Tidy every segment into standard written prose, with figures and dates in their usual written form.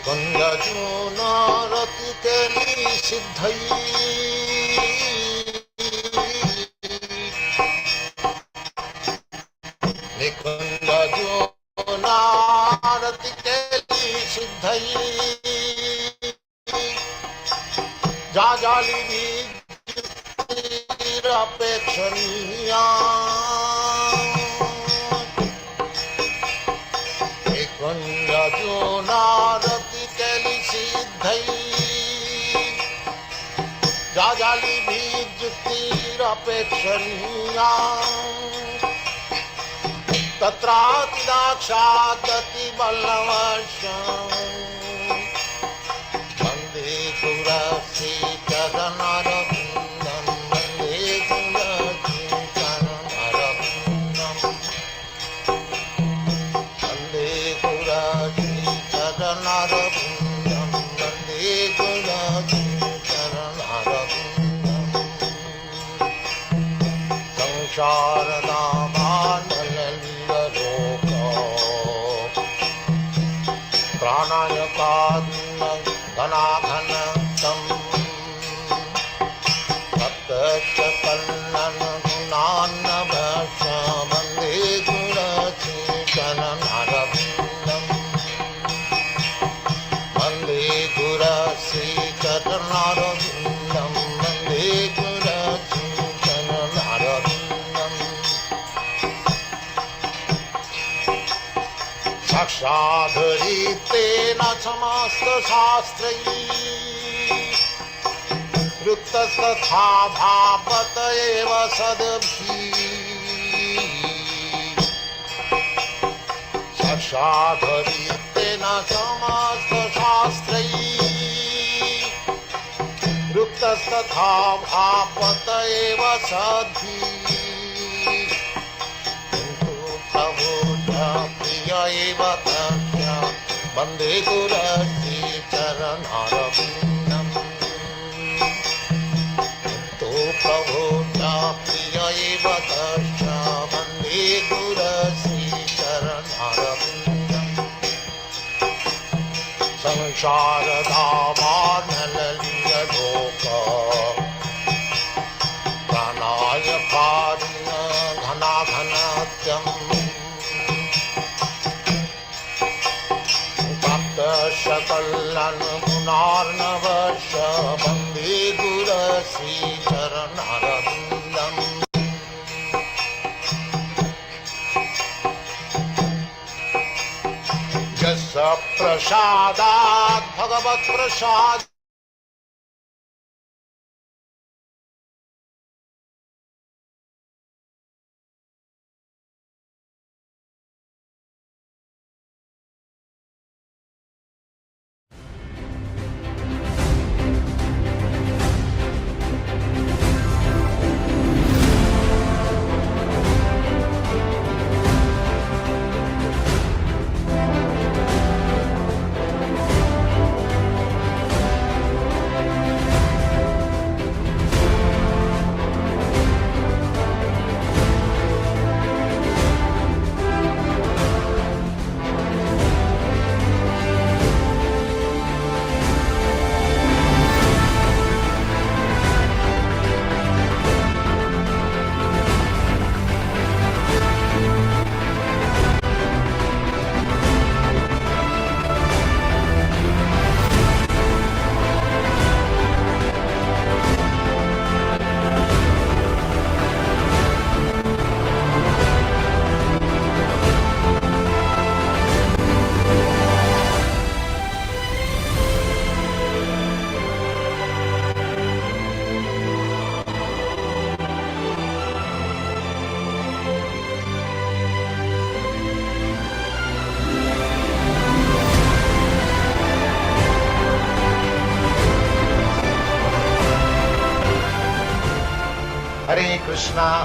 Kunjajunarati keli siddhai Nikunjajunarati keli siddhai Jajali vidhirapekshaniya Nikunjajunarati keli siddhai Jajali vidhirapekshaniya Tatrati dakshadati ballavasham Vande Gurasi Charanarabindam Vande Gurasi Charanarabindam Vande Gurasi Charanarabindam Vande Gurasi Charanarabindam Pranayakadna dhanaghanam Tattasya kalnana gunannabhasya Vande Gurasi Charanarabindam Vande Gurasi Charanarabindam Vande Gurasi Charanarabindam Sakshadharitena samasta shastrai Ruktastatha bhavata eva sadabhi Sakshadharitena samasta shastrai Ruktastatha bhavata eva sadabhi Eva tasya Vande Gurasi Charanarabindam To Prabhu priya eva tasya Vande Gurasi Charanarabindam Samsharadhavarnalaliya loka Pranaya padina ghana ghanatyam Shakalan Gunarnavasha Vande Gurasi Charanarabindam Jasa Prasadat Bhagavat Prasad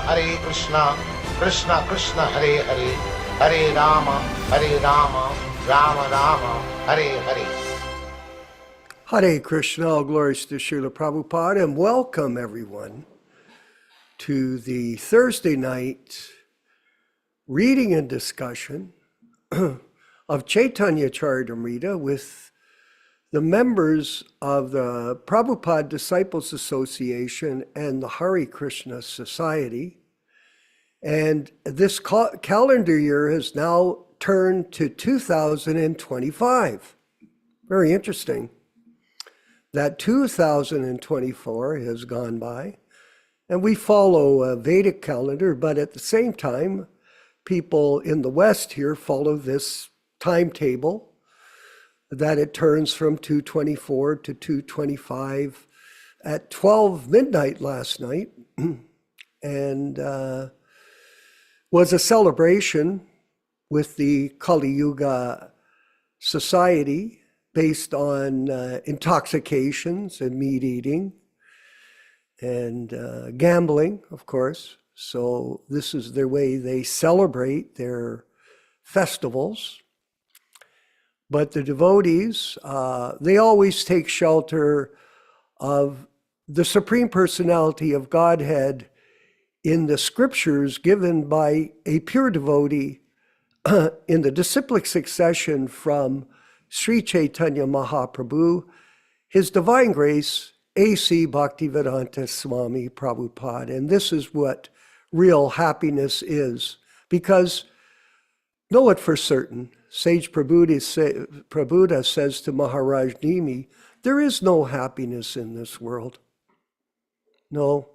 Hare Krishna, Krishna Krishna, Hare Hare, Hare Rama, Rama Rama, Hare Hare. Hare Krishna, all glories to Srila Prabhupada, and welcome everyone to the Thursday night reading and discussion of Chaitanya Charitamrita with the members of the Prabhupada Disciples Association and the Hare Krishna Society. And this calendar year has now turned to 2025. Very interesting that 2024 has gone by. And we follow a Vedic calendar, but at the same time, people in the West here follow this timetable that it turns from 224 to 225 at 12 midnight last night, and was a celebration with the Kali Yuga Society based on intoxications and meat eating and gambling, of course. So this is their way they celebrate their festivals. But the devotees, they always take shelter of the Supreme Personality of Godhead in the scriptures given by a pure devotee in the disciplic succession from Sri Chaitanya Mahaprabhu, His Divine Grace, A.C. Bhaktivedanta Swami Prabhupada. And this is what real happiness is, because know it for certain. Sage Prabhupada says to Maharaj Nimi, there is no happiness in this world. No,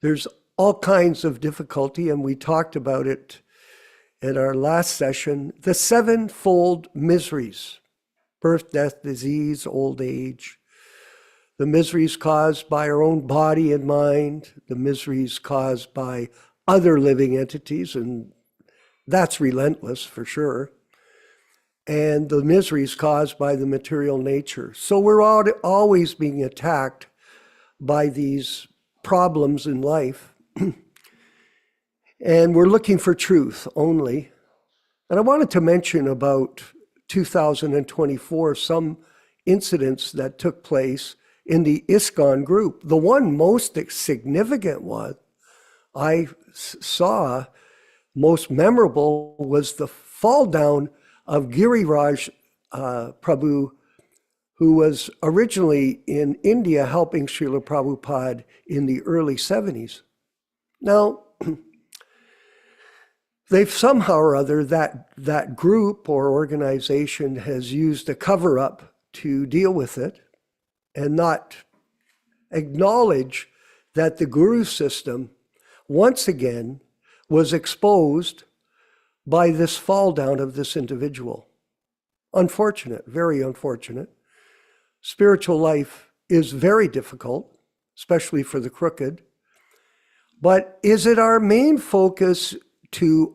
there's all kinds of difficulty, and we talked about it in our last session, the sevenfold miseries: birth, death, disease, old age, the miseries caused by our own body and mind, the miseries caused by other living entities, and that's relentless for sure, and the miseries caused by the material nature. So we're always being attacked by these problems in life, and we're looking for truth only. And I wanted to mention about 2024, some incidents that took place in the ISKCON group. The one most significant one I saw, most memorable, was the fall down of Giriraj Prabhu, who was originally in India helping Srila Prabhupada in the early 70s. Now, they've somehow or other, that group or organization has used a cover-up to deal with it and not acknowledge that the guru system, once again, was exposed by this fall down of this individual. Unfortunate, very unfortunate. Spiritual life is very difficult, especially for the crooked. But is it our main focus to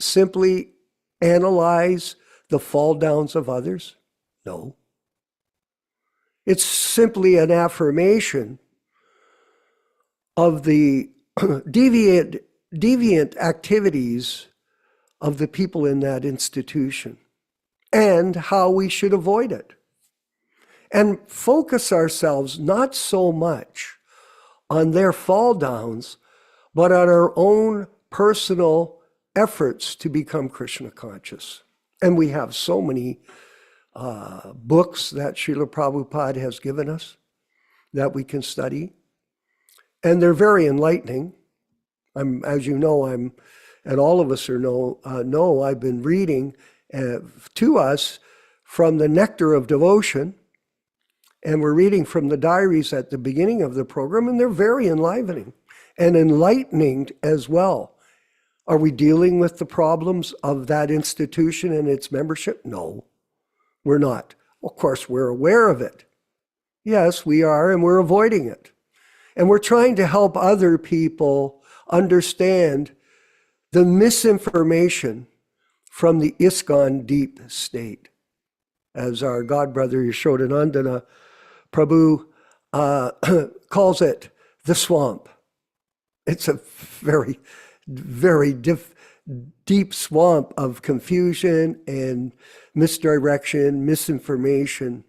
simply analyze the fall downs of others? No. It's simply an affirmation of the deviant activities of the people in that institution and how we should avoid it. And focus ourselves not so much on their fall downs, but on our own personal efforts to become Krishna conscious. And we have so many books that Srila Prabhupada has given us that we can study. And they're very enlightening. As you know, and all of us know, I've been reading to us from the Nectar of Devotion, and we're reading from the diaries at the beginning of the program, and they're very enlivening and enlightening as well. Are we dealing with the problems of that institution and its membership? No, we're not. Of course, we're aware of it. Yes, we are, and we're avoiding it. And we're trying to help other people understand the misinformation from the ISKCON deep state. As our godbrother Nityānanda Prabhu calls it, the swamp. It's a very, very deep swamp of confusion and misdirection, misinformation.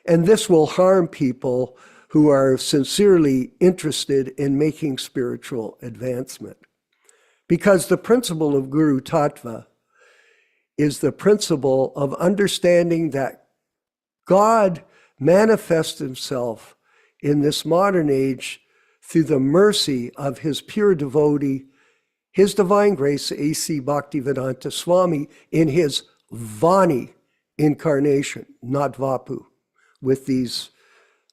And this will harm people who are sincerely interested in making spiritual advancement. Because the principle of Guru Tattva is the principle of understanding that God manifests himself in this modern age through the mercy of his pure devotee, His Divine Grace, A.C. Bhaktivedanta Swami, in his Vani incarnation, not Vapu, with these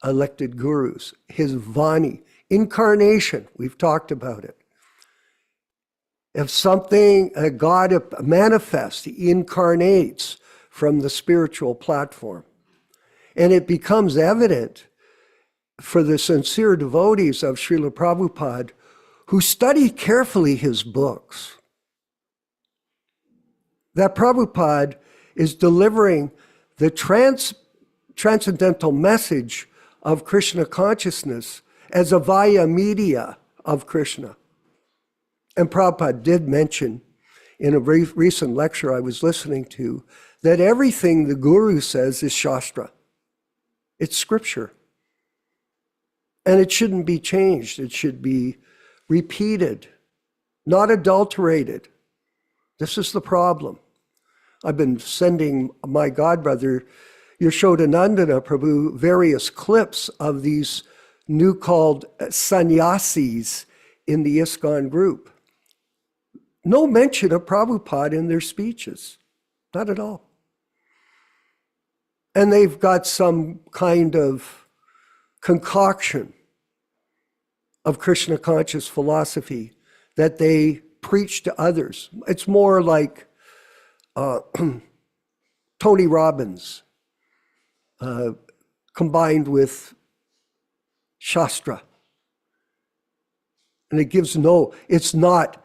elected gurus. His Vani incarnation, we've talked about it. If something, God manifests, he incarnates from the spiritual platform. And it becomes evident for the sincere devotees of Srila Prabhupada who study carefully his books, that Prabhupada is delivering the transcendental message of Krishna consciousness as a via media of Krishna. And Prabhupada did mention in a recent lecture I was listening to that everything the Guru says is Shastra. It's scripture. And it shouldn't be changed. It should be repeated, not adulterated. This is the problem. I've been sending my godbrother, Yashodanandana Prabhu, various clips of these new called sannyasis in the ISKCON group. No mention of Prabhupada in their speeches, not at all. And they've got some kind of concoction of Krishna conscious philosophy that they preach to others. It's more like Tony Robbins combined with Shastra. And it gives it's not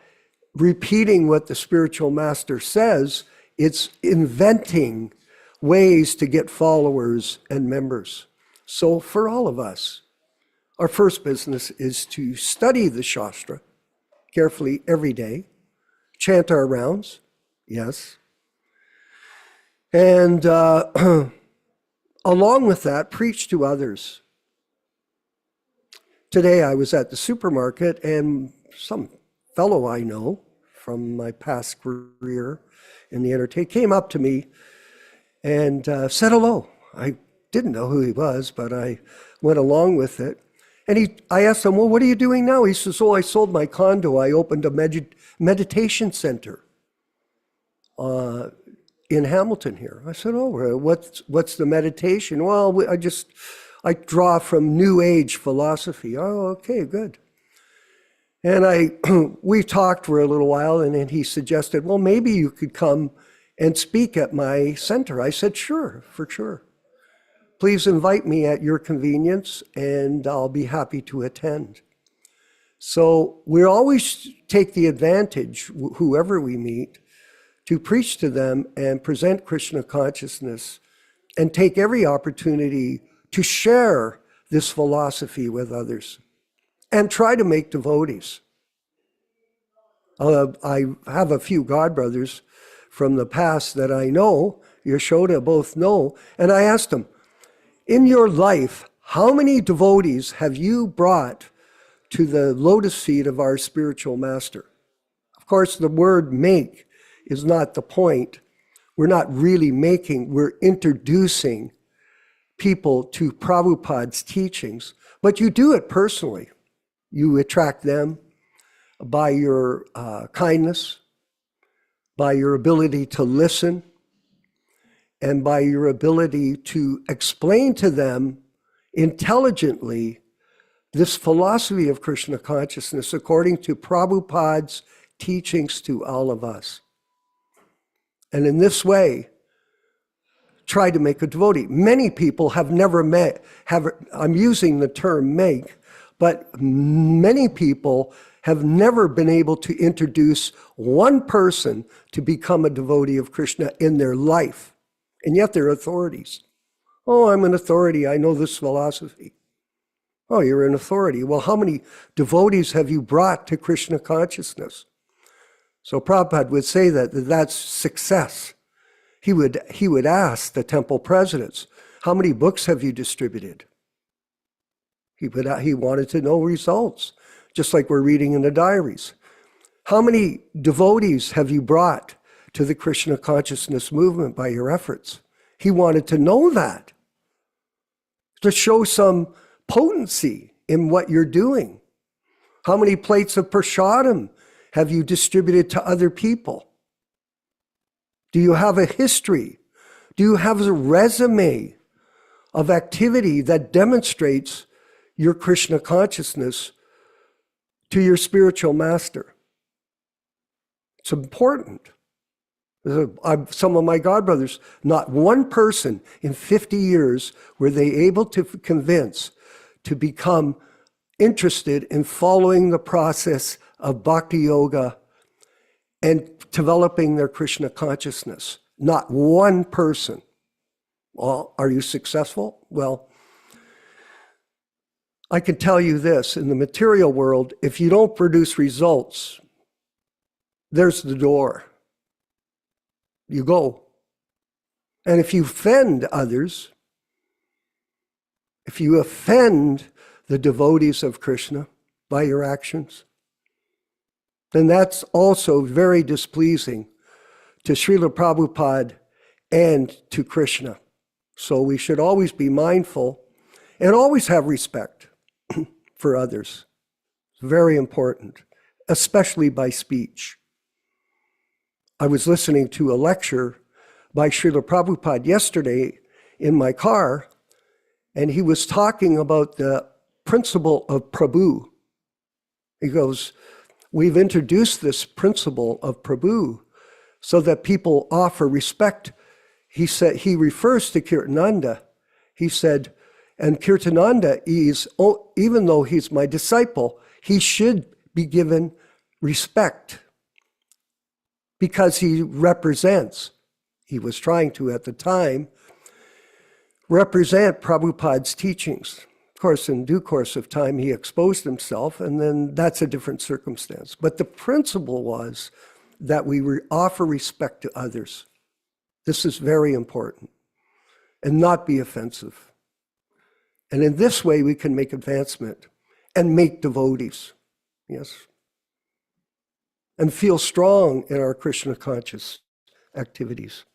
repeating what the spiritual master says, it's inventing ways to get followers and members. So for all of us, our first business is to study the Shastra carefully every day, chant our rounds, yes. And along with that, preach to others. Today I was at the supermarket and some fellow I know from my past career in the entertainment came up to me and said hello. I didn't know who he was, but I went along with it. And I asked him, well, what are you doing now? He says, I sold my condo. I opened a meditation center in Hamilton here. I said, what's the meditation? Well, I draw from New Age philosophy. Oh, okay, good. And we talked for a little while, and then he suggested, well, maybe you could come and speak at my center. I said, sure, for sure. Please invite me at your convenience, and I'll be happy to attend. So we always take the advantage, whoever we meet, to preach to them and present Krishna consciousness and take every opportunity to share this philosophy with others and try to make devotees. I have a few godbrothers from the past that I know, Yashoda both know, and I asked them, in your life, how many devotees have you brought to the lotus feet of our spiritual master? Of course, the word make is not the point. We're not really making, we're introducing people to Prabhupada's teachings, but you do it personally. You attract them by your kindness, by your ability to listen, and by your ability to explain to them intelligently this philosophy of Krishna consciousness according to Prabhupada's teachings to all of us. And in this way, try to make a devotee. Many people have never met, I'm using the term make, but many people have never been able to introduce one person to become a devotee of Krishna in their life. And yet they're authorities. Oh, I'm an authority. I know this philosophy. Oh, you're an authority. Well, how many devotees have you brought to Krishna consciousness? So Prabhupada would say that's success. He would ask the temple presidents, how many books have you distributed? He wanted to know results, just like we're reading in the diaries. How many devotees have you brought to the Krishna consciousness movement by your efforts? He wanted to know that. to show some potency in what you're doing. How many plates of prasadam have you distributed to other people? Do you have a history? Do you have a resume of activity that demonstrates your Krishna consciousness to your spiritual master? It's important. Some of my godbrothers, not one person in 50 years were they able to convince to become interested in following the process of bhakti yoga and developing their Krishna consciousness. Not one person. Well, are you successful? Well, I can tell you this, in the material world, if you don't produce results, there's the door. You go. And if you offend others, if you offend the devotees of Krishna by your actions, then that's also very displeasing to Srila Prabhupada and to Krishna. So we should always be mindful and always have respect for others. It's very important, especially by speech. I was listening to a lecture by Srila Prabhupada yesterday in my car, and he was talking about the principle of Prabhu. He goes, we've introduced this principle of Prabhu so that people offer respect. He said, he refers to Nityānanda. He said, and Nityānanda is, even though he's my disciple, he should be given respect because he represents, he was trying to at the time, represent Prabhupada's teachings. Of course, in due course of time, he exposed himself, and then that's a different circumstance. But the principle was that we offer respect to others. This is very important, and not be offensive. And in this way, we can make advancement and make devotees, yes, and feel strong in our Krishna conscious activities.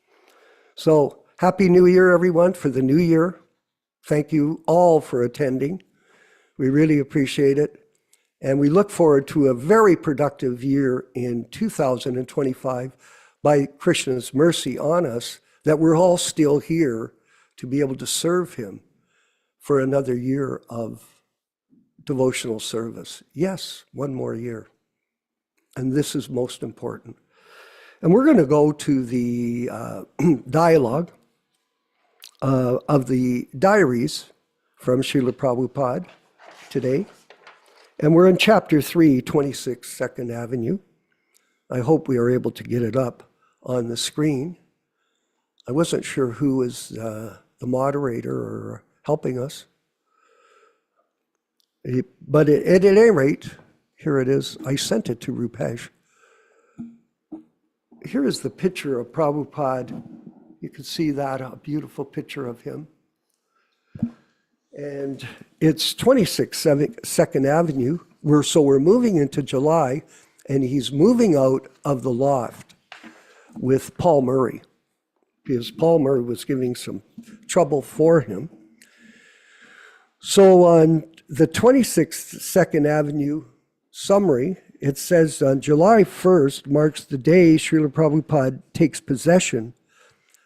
So, Happy New Year, everyone, for the new year. Thank you all for attending. We really appreciate it. And we look forward to a very productive year in 2025 by Krishna's mercy on us, that we're all still here to be able to serve him for another year of devotional service. Yes, one more year. And this is most important. And we're going to go to the dialogue of the diaries from Srila Prabhupada today. And we're in chapter 3, 26 2nd Avenue. I hope we are able to get it up on the screen. I wasn't sure who was the moderator or helping us. But at any rate, here it is. I sent it to Rupesh. Here is the picture of Prabhupada. You can see that, a beautiful picture of him. And it's 26 2nd Avenue. We're moving into July, and he's moving out of the loft with Paul Murray, because Paul Murray was giving some trouble for him. So on the 26th 2nd Avenue summary, it says on July 1st marks the day Srila Prabhupada takes possession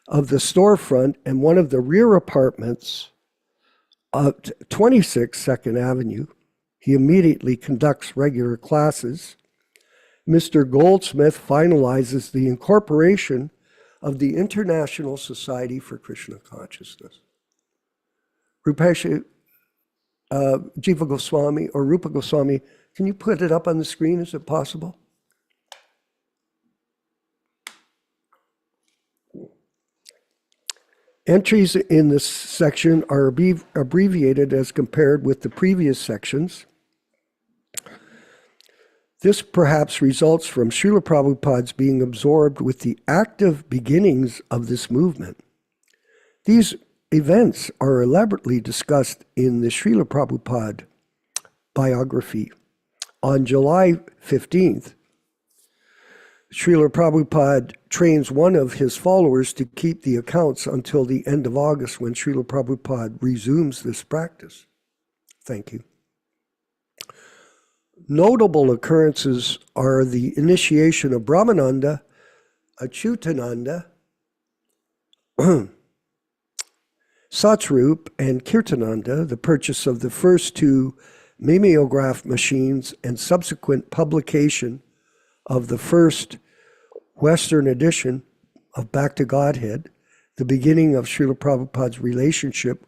of the storefront and one of the rear apartments of 26 2nd Avenue. He immediately conducts regular classes. Mr. Goldsmith finalizes the incorporation of the International Society for Krishna Consciousness. Rupesh, Jiva Goswami or Rupa Goswami, can you put it up on the screen? Is it possible? Entries in this section are abbreviated as compared with the previous sections. This perhaps results from Srila Prabhupada's being absorbed with the active beginnings of this movement. These events are elaborately discussed in the Srila Prabhupada biography. On July 15th, Srila Prabhupada trains one of his followers to keep the accounts until the end of August when Srila Prabhupada resumes this practice. Thank you. Notable occurrences are the initiation of Brahmananda, Achyutananda, Satsrup, and Kirtananda, the purchase of the first two mimeograph machines, and subsequent publication of the first Western edition of Back to Godhead, the beginning of Srila Prabhupada's relationship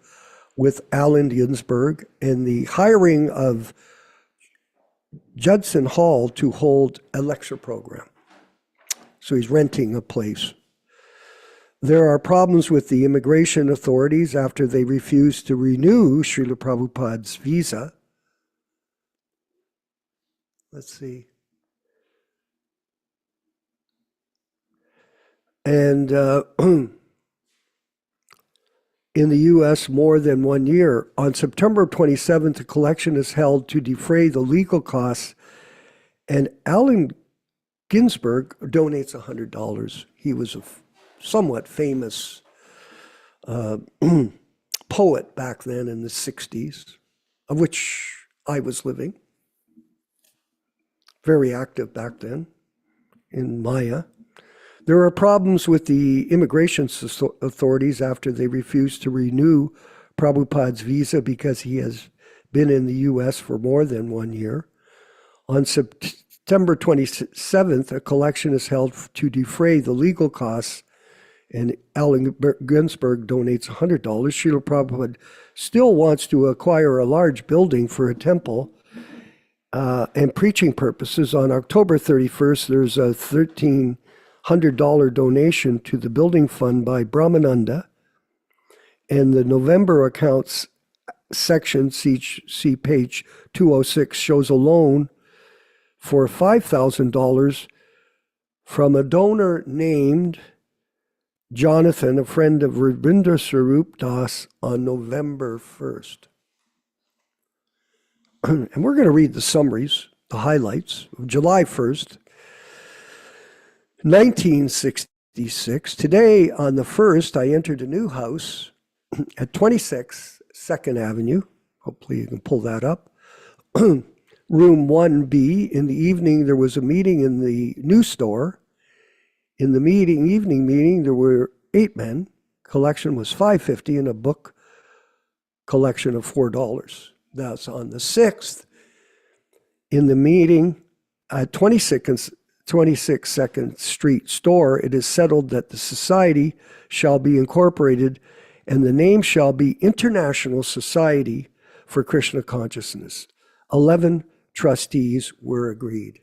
with Allen Ginsberg, and the hiring of Judson Hall to hold a lecture program. So he's renting a place. There are problems with the immigration authorities after they refuse to renew Srila Prabhupada's visa. Let's see. And in the U.S., more than 1 year. On September 27th, a collection is held to defray the legal costs, and Allen Ginsberg donates $100. He was a somewhat famous poet back then in the 60s, of which I was living. Very active back then in Maya. There are problems with the immigration authorities after they refuse to renew Prabhupada's visa because he has been in the U.S. for more than 1 year. On September 27th, a collection is held to defray the legal costs, and Allen Ginsberg donates $100. Srila Prabhupada still wants to acquire a large building for a temple and preaching purposes. On October 31st, there's a $1,300 donation to the building fund by Brahmananda, and the November accounts section, see page 206, shows a loan for $5,000 from a donor named Jonathan, a friend of Rabindra Swarup Das, on November 1st. And we're going to read the summaries, the highlights of July 1st, 1966. Today, on the 1st, I entered a new house at 26 2nd Avenue. Hopefully you can pull that up. Room 1B. In the evening, there was a meeting in the new store. In the evening meeting, there were 8 men. Collection was $5.50 and a book collection of $4. That's on the 6th. In the meeting at 26th 22nd Street store, it is settled that the society shall be incorporated and the name shall be International Society for Krishna Consciousness. 11 trustees were agreed.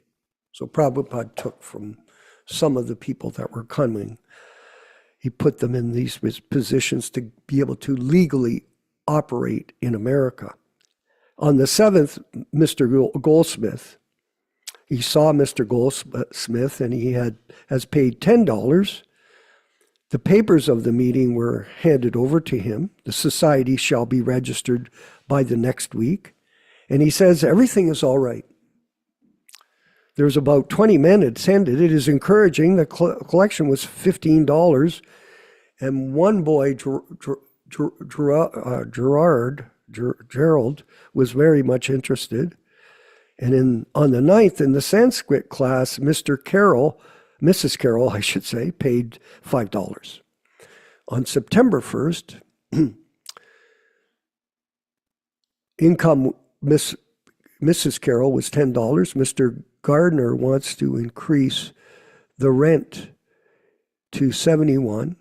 So Prabhupada took from some of the people that were coming. He put them in these positions to be able to legally operate in America. On the 7th, Mr. Goldsmith, he saw Mr. Goldsmith and he has paid $10. The papers of the meeting were handed over to him. The society shall be registered by the next week. And he says everything is all right. There's about 20 men attended. It is encouraging. The collection was $15. And one boy, Gerald, was very much interested. And on the 9th, in the Sanskrit class, Mrs. Carroll, I should say, paid $5. On September 1st, income, Mrs. Carroll was $10. Mr. Gardner wants to increase the rent to $71.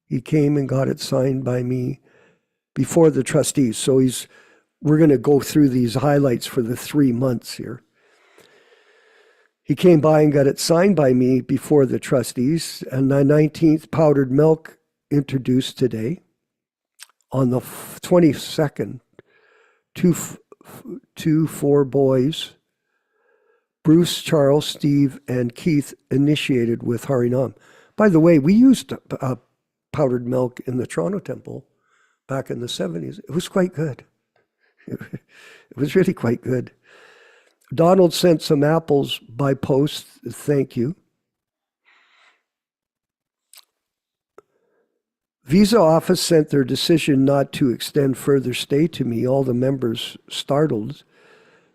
He came and got it signed by me before the trustees. So we're going to go through these highlights for the 3 months here. He came by and got it signed by me before the trustees. And the 19th, powdered milk introduced today. On the 22nd, two 4 boys, Bruce, Charles, Steve, and Keith, initiated with Harinam. By the way, we used powdered milk in the Toronto Temple back in the 70s. It was quite good. It was really quite good. Donald sent some apples by post. Thank you. Visa office sent their decision not to extend further stay to me. All the members startled.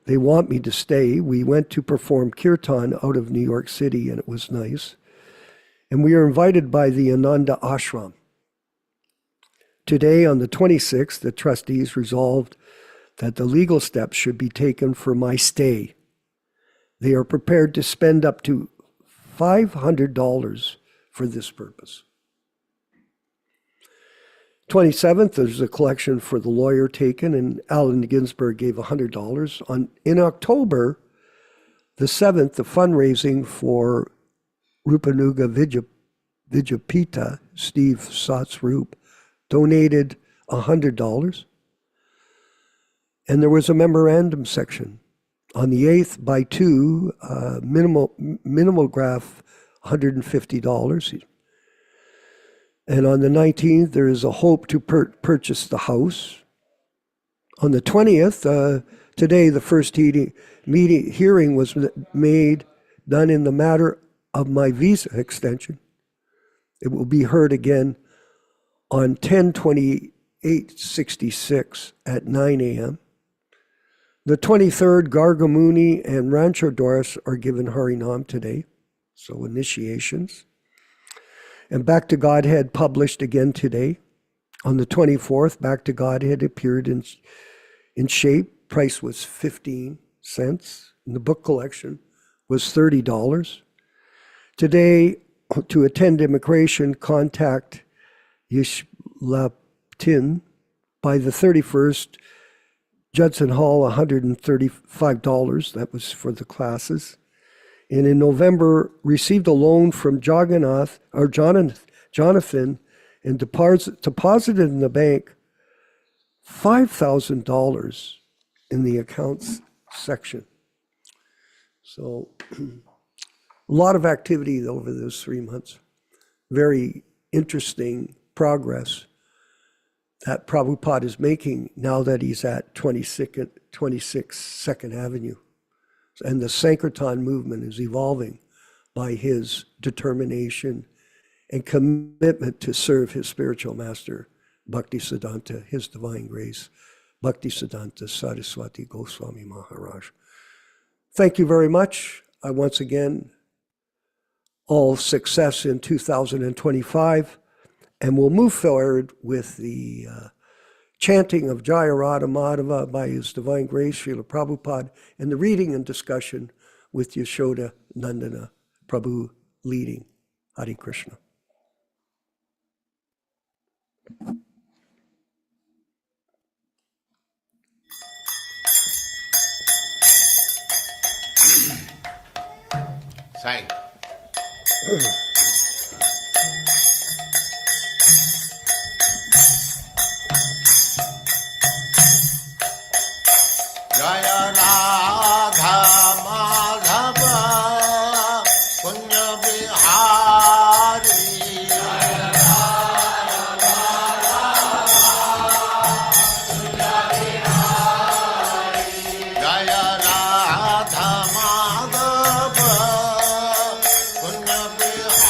They want me to stay. We went to perform kirtan out of New York City, and it was nice. And we are invited by the Ananda Ashram. Today, on the 26th, the trustees resolved that the legal steps should be taken for my stay. They are prepared to spend up to $500 for this purpose. 27th, there's a collection for the lawyer taken, and Allen Ginsberg gave $100. In October, the 7th, the fundraising for Rupanuga Vijapita, Steve Satsrup, donated $100. And there was a memorandum section. On the 8th, by two, Minimalgraph, $150. And on the 19th, there is a hope to purchase the house. On the 20th, today, the first hearing was done in the matter of my visa extension. It will be heard again on 10/28/66 at 9 a.m. The 23rd, Gargamuni and Rancho Doris are given Harinam today, so initiations. And Back to Godhead published again today. On the 24th, Back to Godhead appeared in shape. Price was 15 cents. And the book collection was $30. Today, to attend immigration, contact Yishlaptin. By the 31st, Judson Hall, $135. That was for the classes. And in November, received a loan from Jonathan, and deposited in the bank $5,000 in the accounts section. So a lot of activity over those 3 months. Very interesting progress that Prabhupada is making now that he's at 26 2nd Avenue. And the Sankirtan movement is evolving by his determination and commitment to serve his spiritual master, Bhaktisiddhanta, His Divine Grace, Bhaktisiddhanta Saraswati Goswami Maharaj. Thank you very much. I once again, all success in 2025, and we'll move forward with the chanting of Jaya Radha Madhava by His Divine Grace, Srila Prabhupada, and the reading and discussion with Yashoda Nandana, Prabhu leading. Hare Krishna. Sai. Jaya Radha Madhava Punya Bihari. Jaya Radha Madhava Punya Bihari.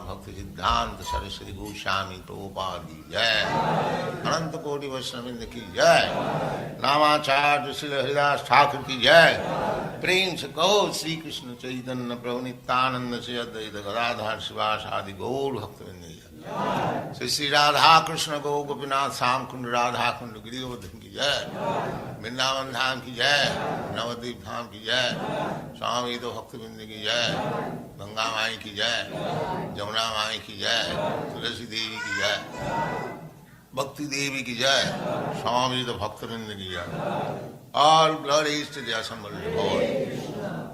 Bhakti Siddhanta Saraswati Goswami Prabhupada ki jai. Ananta Koti Vaishnavrinda ki jai. Namacharya Srila Haridas Thakur ki jai. Prem se kaho Sri Krishna Chaitanya Prabhu Nityānanda Sri Advaita Gadadhar Sivas Adi Gaur Bhaktivinoda ki jai. Sri Radha Krishna Gaur Gopinath Sam Kund Radha Kund Giridhar ki jai. Vrindavan Dham ki jai. Navadvip Dham ki jai. Swami Ito Bhaktivinoda ki jai. Ganga Mai ki jai. Jamuna Mai ki jai. Tulasi Devi ki jai. Bhakti Devi ki jai. Swami Ito Bhaktivinoda ki jai. All glories to the assembled Lord.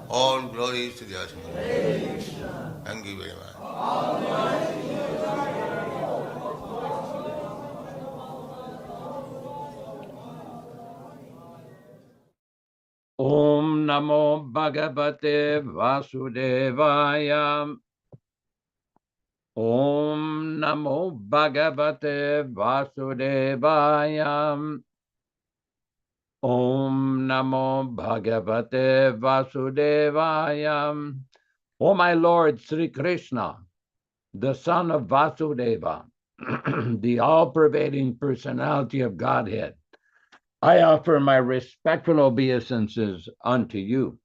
All glories to the assembled Lord. Thank you very much. Om Namo Bhagavate Vasudevaya. Om Namo Bhagavate Vasudevaya. Om Namo Bhagavate Vasudevaya. O my Lord Sri Krishna, the son of Vasudeva, the all-pervading personality of Godhead, I offer my respectful obeisances unto you.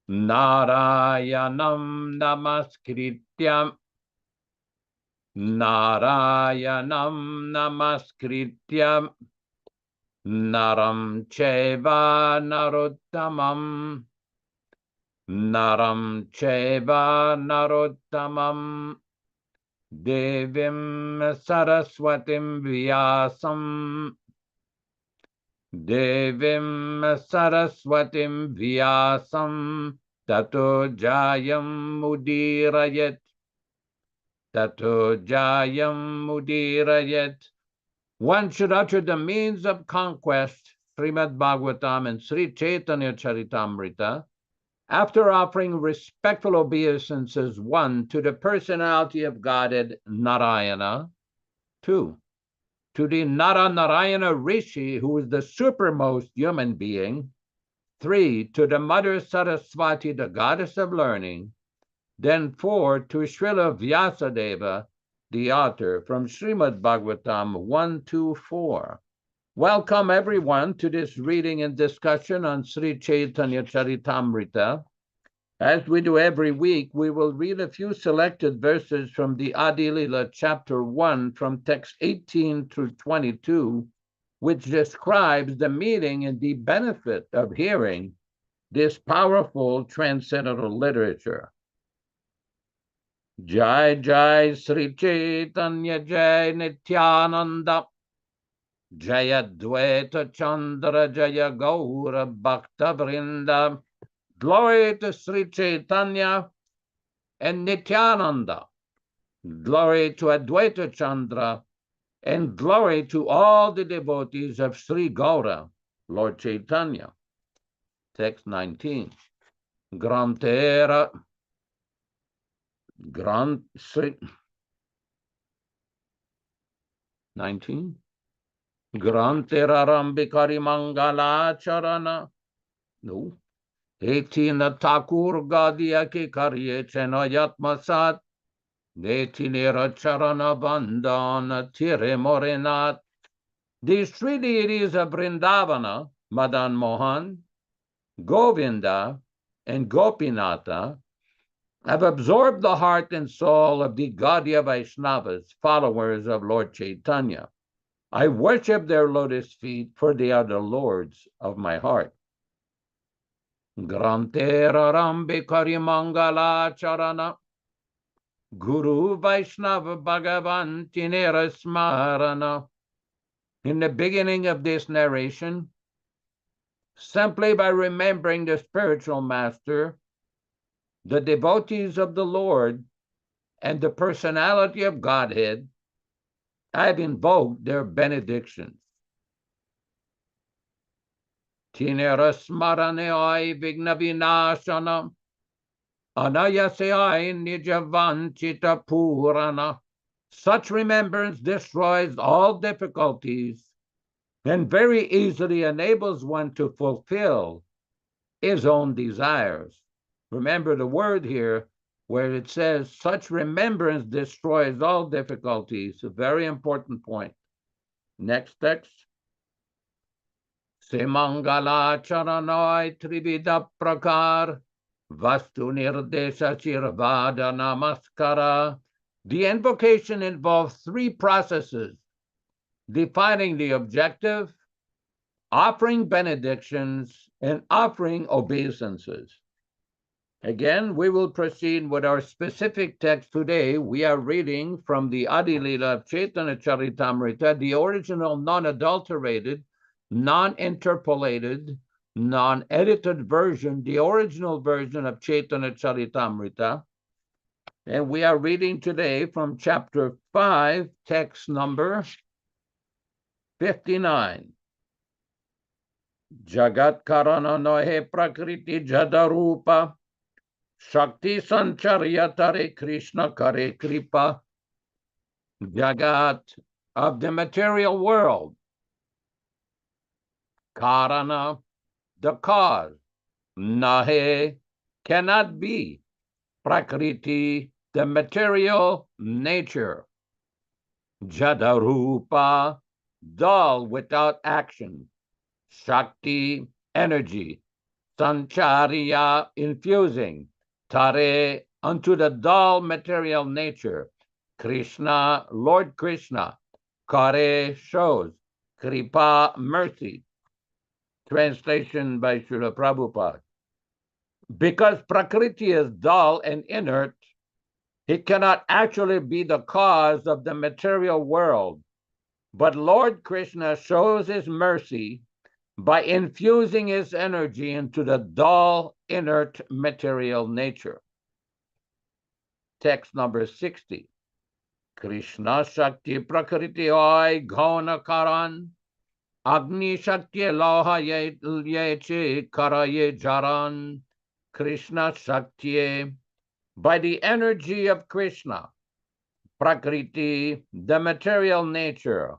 Narayanam namaskrityam. Narayanam namaskrityam. Naram cheva narottamam. Naram cheva narottamam. Devim saraswatim vyasam. Devim saraswatim vyasam. Tato jayam mudirayat. Tato jayam mudirayat. One should utter the means of conquest, Srimad Bhagavatam and Sri Chaitanya Charitamrita, after offering respectful obeisances, 1, to the personality of Godhead, Narayana, 2, to the Narayana Rishi, who is the supermost human being, 3, to the Mother Saraswati, the goddess of learning, then 4, to Srila Vyasadeva, the author, from Srimad Bhagavatam 1-4. Welcome everyone to this reading and discussion on Sri Chaitanya Charitamrita. As we do every week, we will read a few selected verses from the Adi Lila chapter 1 from text 18 through 22, which describes the meaning and the benefit of hearing this powerful transcendental literature. Jai Jai Sri Chaitanya Jai Nityānanda Jaya Dvaita Chandra Jaya Gaura Bhakta Vrinda. Glory to Sri Chaitanya and Nityānanda. Glory to Advaita Chandra and glory to all the devotees of Sri Gaura, Lord Chaitanya. Text 19. Grantera Grant Sri 19. Grantera Rambikari Mangala Charana. No. 18. Thakur Gadia Ki Karye Chenayatma Sat. 18. Charana Bandana Tire Morenat. These 3 deities of Vrindavana, Madan Mohan, Govinda, and Gopinatha, have absorbed the heart and soul of the Gaudiya Vaishnavas, followers of Lord Chaitanya. I worship their lotus feet, for they are the lords of my heart. Grantera Rambikari Mangala Charana Guru Vaishnava Bhagavan Tinera Smarana. In the beginning of this narration, simply by remembering the spiritual master, the devotees of the Lord, and the personality of Godhead, I've invoked their benedictions. Tinera Smarane Vigna Vinashana Anayasai Nijavanchita Purana. Such remembrance destroys all difficulties and very easily enables one to fulfill his own desires. Remember the word here, where it says, such remembrance destroys all difficulties. A very important point. Next text. Simangala charanoi trivida prakar vastu nirdesha chirvada namaskara. The invocation involves three processes: defining the objective, offering benedictions, and offering obeisances. Again, we will proceed with our specific text today. We are reading from the Adi Lila of Chaitanya Charitamrita, the original non-adulterated, non-interpolated, non-edited version, the original version of Chaitanya Charitamrita. And we are reading today from chapter 5, text number 59. Jagat Karana Nohe Prakriti Jadarupa Shakti Sancharya Tare Krishna Kare Kripa. Jagat of the material world. Karana, the cause. Nahe, cannot be. Prakriti, the material nature. Jadarupa, dull without action. Shakti, energy. Sancharya, infusing. Tare, unto the dull material nature. Krishna, Lord Krishna. Kare, shows. Kripa, mercy. Translation by Srila Prabhupada. Because Prakriti is dull and inert, it cannot actually be the cause of the material world. But Lord Krishna shows his mercy by infusing his energy into the dull, inert material nature. Text number 60. Krishna Shakti Prakriti Oi Gona Karan Agni Shakti Loha Yeche Karaye Jaran. Krishna Shakti, by the energy of Krishna. Prakriti, the material nature.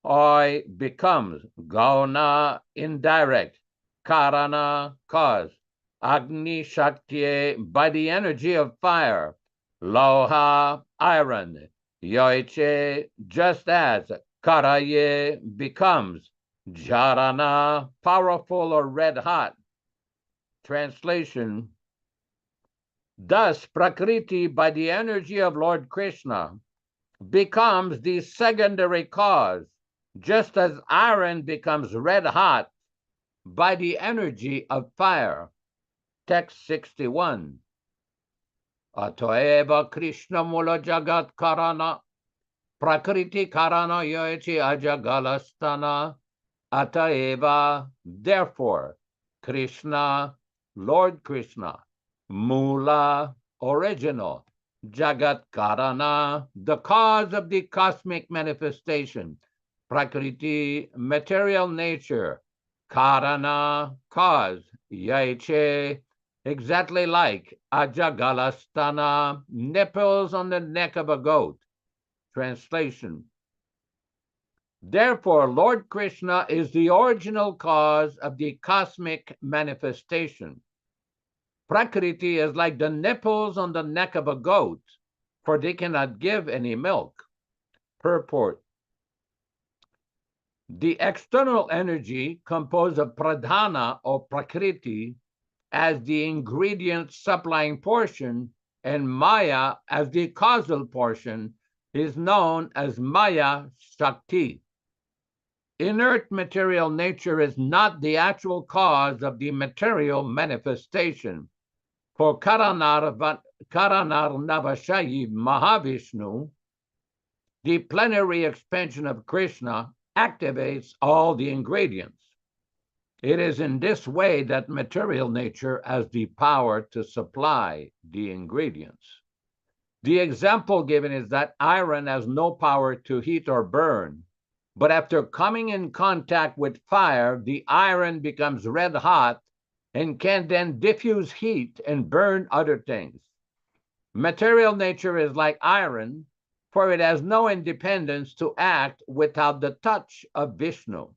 Oi becomes. Gauna, indirect. Karana, cause. Agni Shakti, by the energy of fire. Loha, iron. Yoiche, just as. Karaye, becomes. Jarana, powerful or red hot. Translation. Thus, Prakriti, by the energy of Lord Krishna, becomes the secondary cause, just as iron becomes red hot by the energy of fire. Text 61. Atoeva Krishna Mula Jagat Karana Prakriti Karana Yoichi Ajagalastana. Ataeva, therefore, Krishna, Lord Krishna, Mula, original, Jagat Karana, the cause of the cosmic manifestation, Prakriti, material nature, Karana, cause, Yaiche, exactly like Ajagalastana, nipples on the neck of a goat. Translation. Therefore, Lord Krishna is the original cause of the cosmic manifestation. Prakriti is like the nipples on the neck of a goat, for they cannot give any milk. Purport. The external energy composed of pradhana or prakriti as the ingredient supplying portion and maya as the causal portion is known as Maya Shakti. Inert material nature is not the actual cause of the material manifestation. For Karanar Navashayi Mahavishnu, the plenary expansion of Krishna activates all the ingredients. It is in this way that material nature has the power to supply the ingredients. The example given is that iron has no power to heat or burn, but after coming in contact with fire, the iron becomes red hot and can then diffuse heat and burn other things. Material nature is like iron, for it has no independence to act without the touch of Vishnu,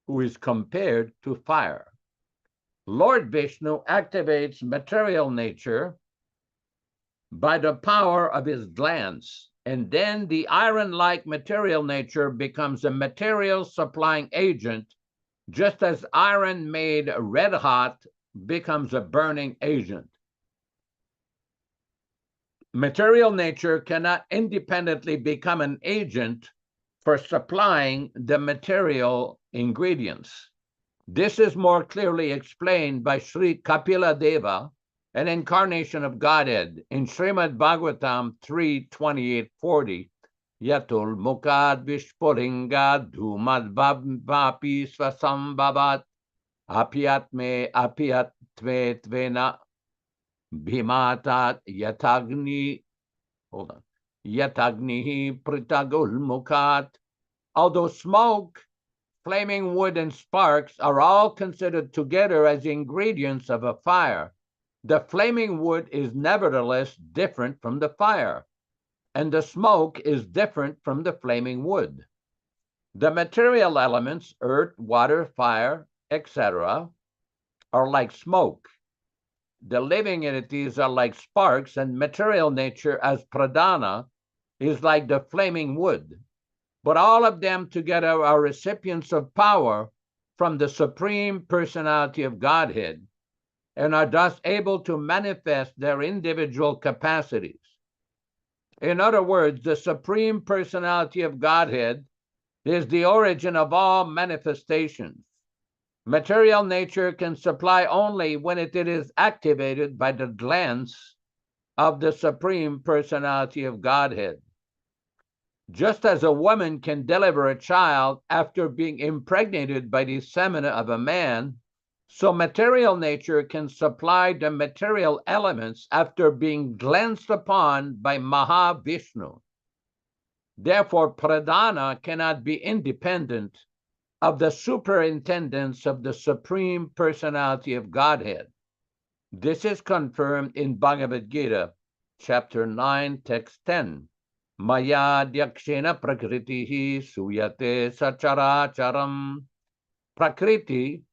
who is compared to fire. Lord Vishnu activates material nature by the power of his glands. And then the iron-like material nature becomes a material supplying agent, just as iron made red hot becomes a burning agent. Material nature cannot independently become an agent for supplying the material ingredients. This is more clearly explained by Sri Kapila Deva, an incarnation of Godhead, in Srimad Bhagavatam 3:28-40. Yatul mukad vishpuringa dhumad vapi svasambhavat apiatme apiatve tvena bhimatat yatagni yatagnihi pritagul mukat. Although smoke, flaming wood, and sparks are all considered together as ingredients of a fire, the flaming wood is nevertheless different from the fire, and the smoke is different from the flaming wood. The material elements, earth, water, fire, etc., are like smoke. The living entities are like sparks, and material nature as pradhana is like the flaming wood. But all of them together are recipients of power from the Supreme Personality of Godhead, and are thus able to manifest their individual capacities. In other words, the Supreme Personality of Godhead is the origin of all manifestations. Material nature can supply only when it is activated by the glance of the Supreme Personality of Godhead. Just as a woman can deliver a child after being impregnated by the semen of a man, so material nature can supply the material elements after being glanced upon by Mahavishnu. Therefore, pradhana cannot be independent of the superintendence of the Supreme Personality of Godhead. This is confirmed in Bhagavad Gita, chapter 9, text 10. Maya dyakshena prakritihi suyate sacharacharam. Prakriti,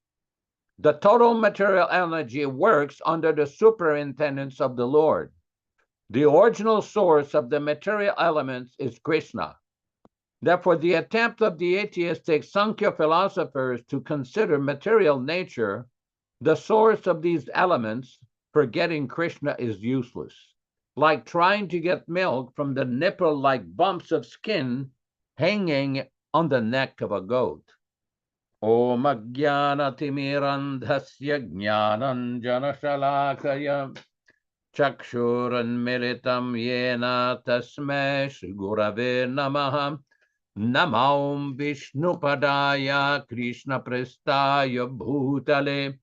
the total material energy, works under the superintendence of the Lord. The original source of the material elements is Krishna. Therefore, the attempt of the atheistic Sankhya philosophers to consider material nature the source of these elements, forgetting Krishna, is useless. Like trying to get milk from the nipple-like bumps of skin hanging on the neck of a goat. Om ajnana timirandhasya jnananjana shalakaya chakshuran militam yena tasmai Shri Gurave namaha. Namaum Vishnupadaya Krishna Prestaya Bhutale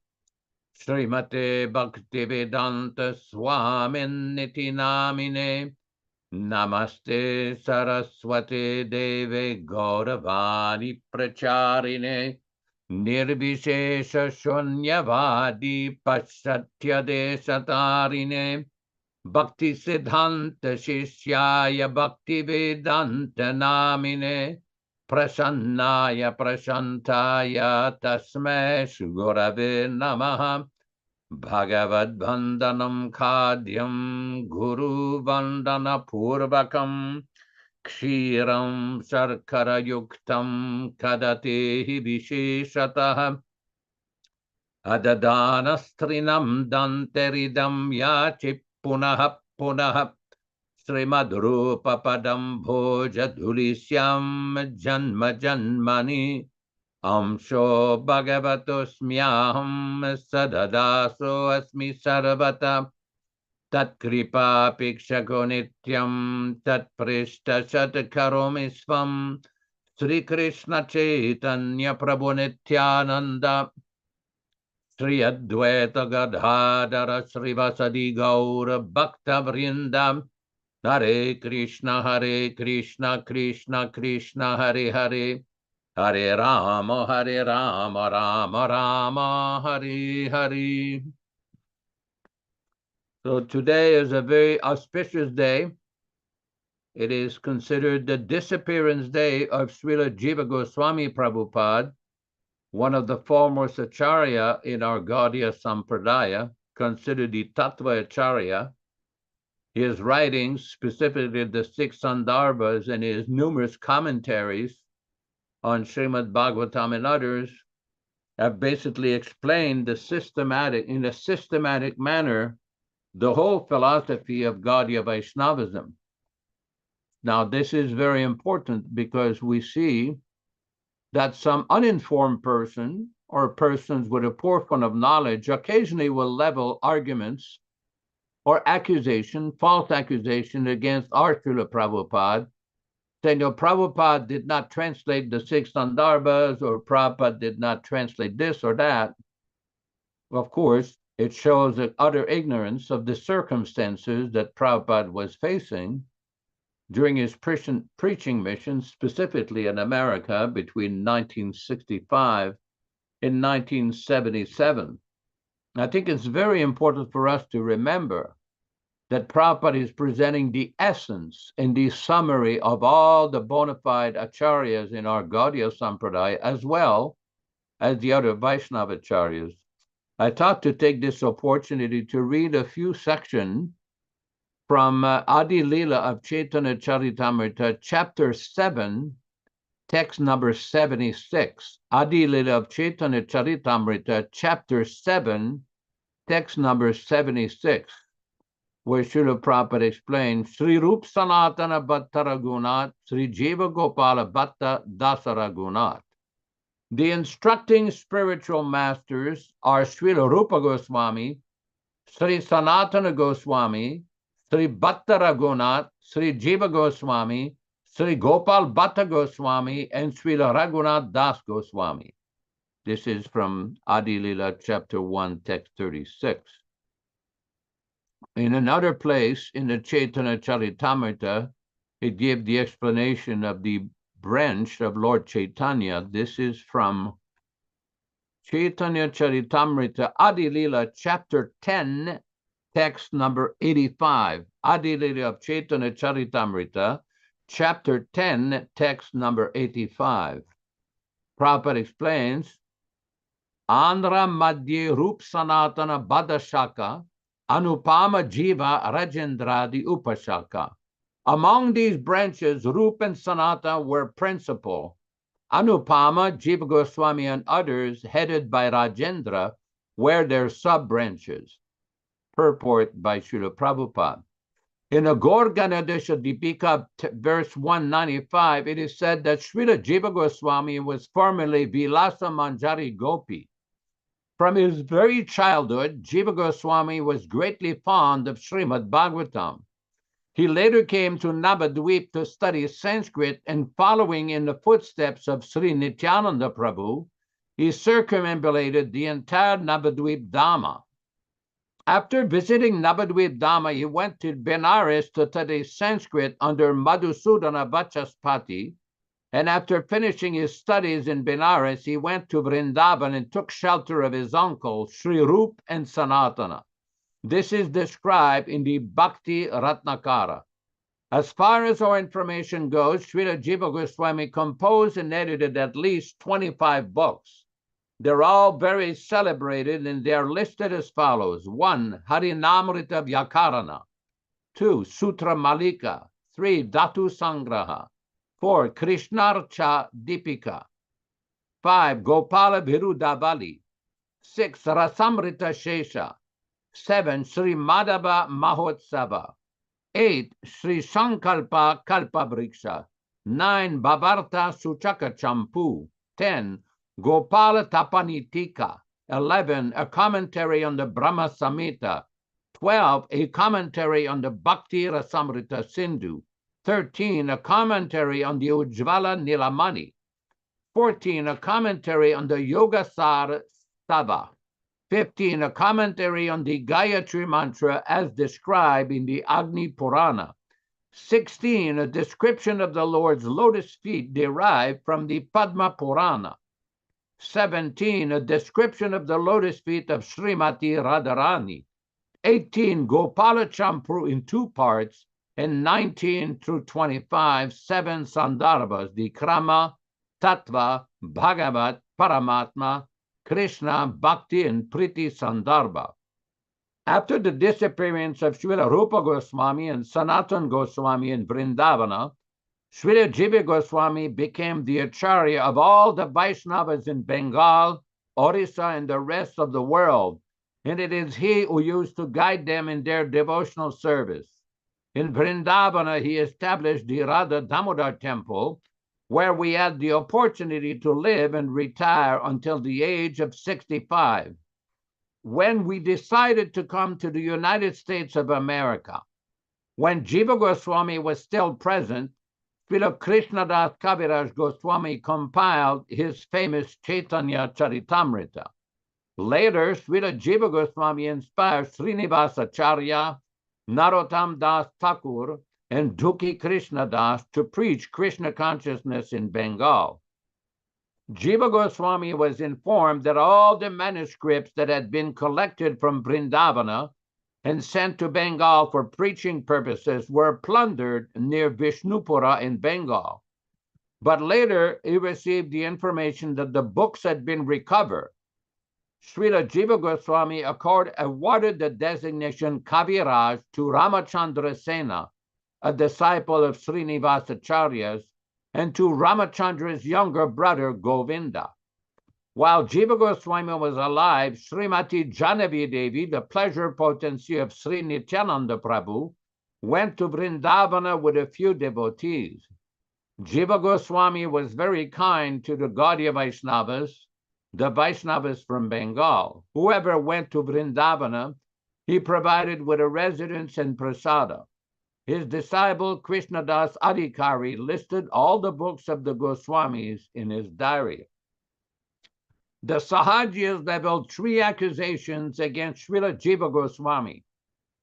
Srimate Bhaktivedanta Swamin Niti Namine Namaste Saraswate Deve Gauravani Pracharine Nirvishesha Shunyavadi Paschatya Desatarine Bhakti Siddhanta Shishyaya Bhakti Vedanta Namine Prasannaya Prashantaya Tasmai Shri Gurave Namaha. Bhagavad Bandhanam Khadyam Guru Bandhana Purvakam Kshiram Sarkara Yuktam Kadatehi Visheshataha Adadanastrinam Danteridam Yachip Punaha Punaha Srimadrupa Padam Bhoja Dhulisyam Janma Janmani Amsho Bhagavatosmyaham Sadadaso Asmi Sarvata Tat Kripa Pikshako Nityam Tat Prishta Satkaromi Svam Sri Krishna Chaitanya Prabhu Nityānanda Sri Advaita Gadadhara Srivasadi Gaura Bhakta Vrindam Hare Krishna Krishna Krishna Hare Hare Hare Rama Rama Rama Hare Hare. So today is a very auspicious day. It is considered the disappearance day of Srila Jiva Goswami Prabhupada, one of the foremost acharya in our Gaudiya Sampradaya, considered the Tattva Acharya. His writings, specifically the 6 Sandarbhas and his numerous commentaries on Srimad Bhagavatam and others, have basically explained in a systematic manner, the whole philosophy of Gaudiya Vaishnavism. Now, this is very important because we see that some uninformed person or persons with a poor fund of knowledge occasionally will level arguments or false accusation against our Srila Prabhupada, saying, Prabhupada did not translate the 6 Sandarbhas, or Prabhupada did not translate this or that. Of course, it shows an utter ignorance of the circumstances that Prabhupada was facing during his preaching mission, specifically in America between 1965 and 1977. I think it's very important for us to remember that Prabhupada is presenting the essence and the summary of all the bona fide acharyas in our Gaudiya Sampradaya, as well as the other Vaishnava acharyas. I thought to take this opportunity to read a few sections from Adi Lila of Chaitanya Charitamrita, chapter 7, text number 76. Adi Lila of Chaitanya Charitamrita, chapter 7, text number 76, where Srila Prabhupada explains, Sri Rup Sanatana Bhattara Gunat, Sri Jiva Gopala Bhatta Dasara Gunat. The instructing spiritual masters are Srila Rupa Goswami, Sri Sanatana Goswami, Sri Bhattara Gunat, Sri Jiva Goswami, Sri Gopal Bhatta Goswami, and Srila Raghunath Das Goswami. This is from Adi Lila, chapter 1, text 36. In another place, in the Chaitanya Charitamrita, it gives the explanation of the branch of Lord Chaitanya. This is from Chaitanya Charitamrita, Adi Lila, chapter 10, text number 85. Adi Lila of Chaitanya Charitamrita, chapter 10, text number 85. Prabhupada explains, Andhra Madhye Rup Sanatana Badashaka, Anupama Jiva Rajendradi Upashaka. Among these branches, Rup and Sanatana were principal. Anupama, Jiva Goswami, and others, headed by Rajendra, were their sub-branches. Purport by Srila Prabhupada. In a Gorganadesha Deepika, verse 195, it is said that Srila Jiva Goswami was formerly Vilasa Manjari Gopi. From his very childhood, Jiva Goswami was greatly fond of Srimad Bhagavatam. He later came to Navadvip to study Sanskrit, and following in the footsteps of Sri Nityānanda Prabhu, he circumambulated the entire Navadvip Dhamma. After visiting Navadvip Dhamma, he went to Benares to study Sanskrit under Madhusudana Vachaspati, and after finishing his studies in Benares, he went to Vrindavan and took shelter of his uncle, Sri Rup and Sanatana. This is described in the Bhakti Ratnakara. As far as our information goes, Srila Jiva Goswami composed and edited at least 25 books. They're all very celebrated, and they're listed as follows. 1. Harinamrita Vyakarana. 2. Sutra Malika. 3. Dhatu Sangraha. 4. Krishnarcha Deepika. 5. Gopala Virudavali. 6. Rasamrita Shesha. 7. Sri Madhava Mahotsava. 8. Sri Sankalpa Kalpabriksha. 9. Bhavarta Suchaka Champu. 10. Gopala Tapanitika. 11. A commentary on the Brahma Samhita. 12. A commentary on the Bhakti Rasamrita Sindhu. 13. A commentary on the Ujjvala Nilamani. 14. A commentary on the Yogasara Stava. 15. A commentary on the Gayatri Mantra as described in the Agni Purana. 16. A description of the Lord's lotus feet derived from the Padma Purana. 17. A description of the lotus feet of Srimati Radharani. 18. Gopala Champru in 2 parts. And 19 through 25, 7 Sandarbhas, the Krama, Tattva, Bhagavat, Paramatma, Krishna, Bhakti, and Priti Sandarbha. After the disappearance of Srila Rupa Goswami and Sanatana Goswami in Vrindavana, Srila Jiva Goswami became the Acharya of all the Vaishnavas in Bengal, Orissa, and the rest of the world, and it is he who used to guide them in their devotional service. In Vrindavana, he established the Radha Damodar temple, where we had the opportunity to live and retire until the age of 65. When we decided to come to the United States of America, when Jiva Goswami was still present, Srila Krishnadas Kaviraj Goswami compiled his famous Chaitanya Charitamrita. Later, Srila Jiva Goswami inspired Srinivasacharya, Narottam Das Thakur, and Dukhi Krishna Das to preach Krishna consciousness in Bengal. Jiva Goswami was informed that all the manuscripts that had been collected from Vrindavana and sent to Bengal for preaching purposes were plundered near Vishnupura in Bengal. But later, he received the information that the books had been recovered. Srila Jiva Goswami awarded the designation Kaviraj to Ramachandra Sena, a disciple of Srinivasacharya's, and to Ramachandra's younger brother, Govinda. While Jiva Goswami was alive, Srimati Janavi Devi, the pleasure potency of Sri Nityānanda Prabhu, went to Vrindavana with a few devotees. Jiva Goswami was very kind to the Gaudiya Vaishnavas, the Vaishnavas from Bengal. Whoever went to Vrindavana, he provided with a residence and prasada. His disciple Krishnadas Adhikari listed all the books of the Goswamis in his diary. The Sahajiyas leveled 3 accusations against Srila Jiva Goswami.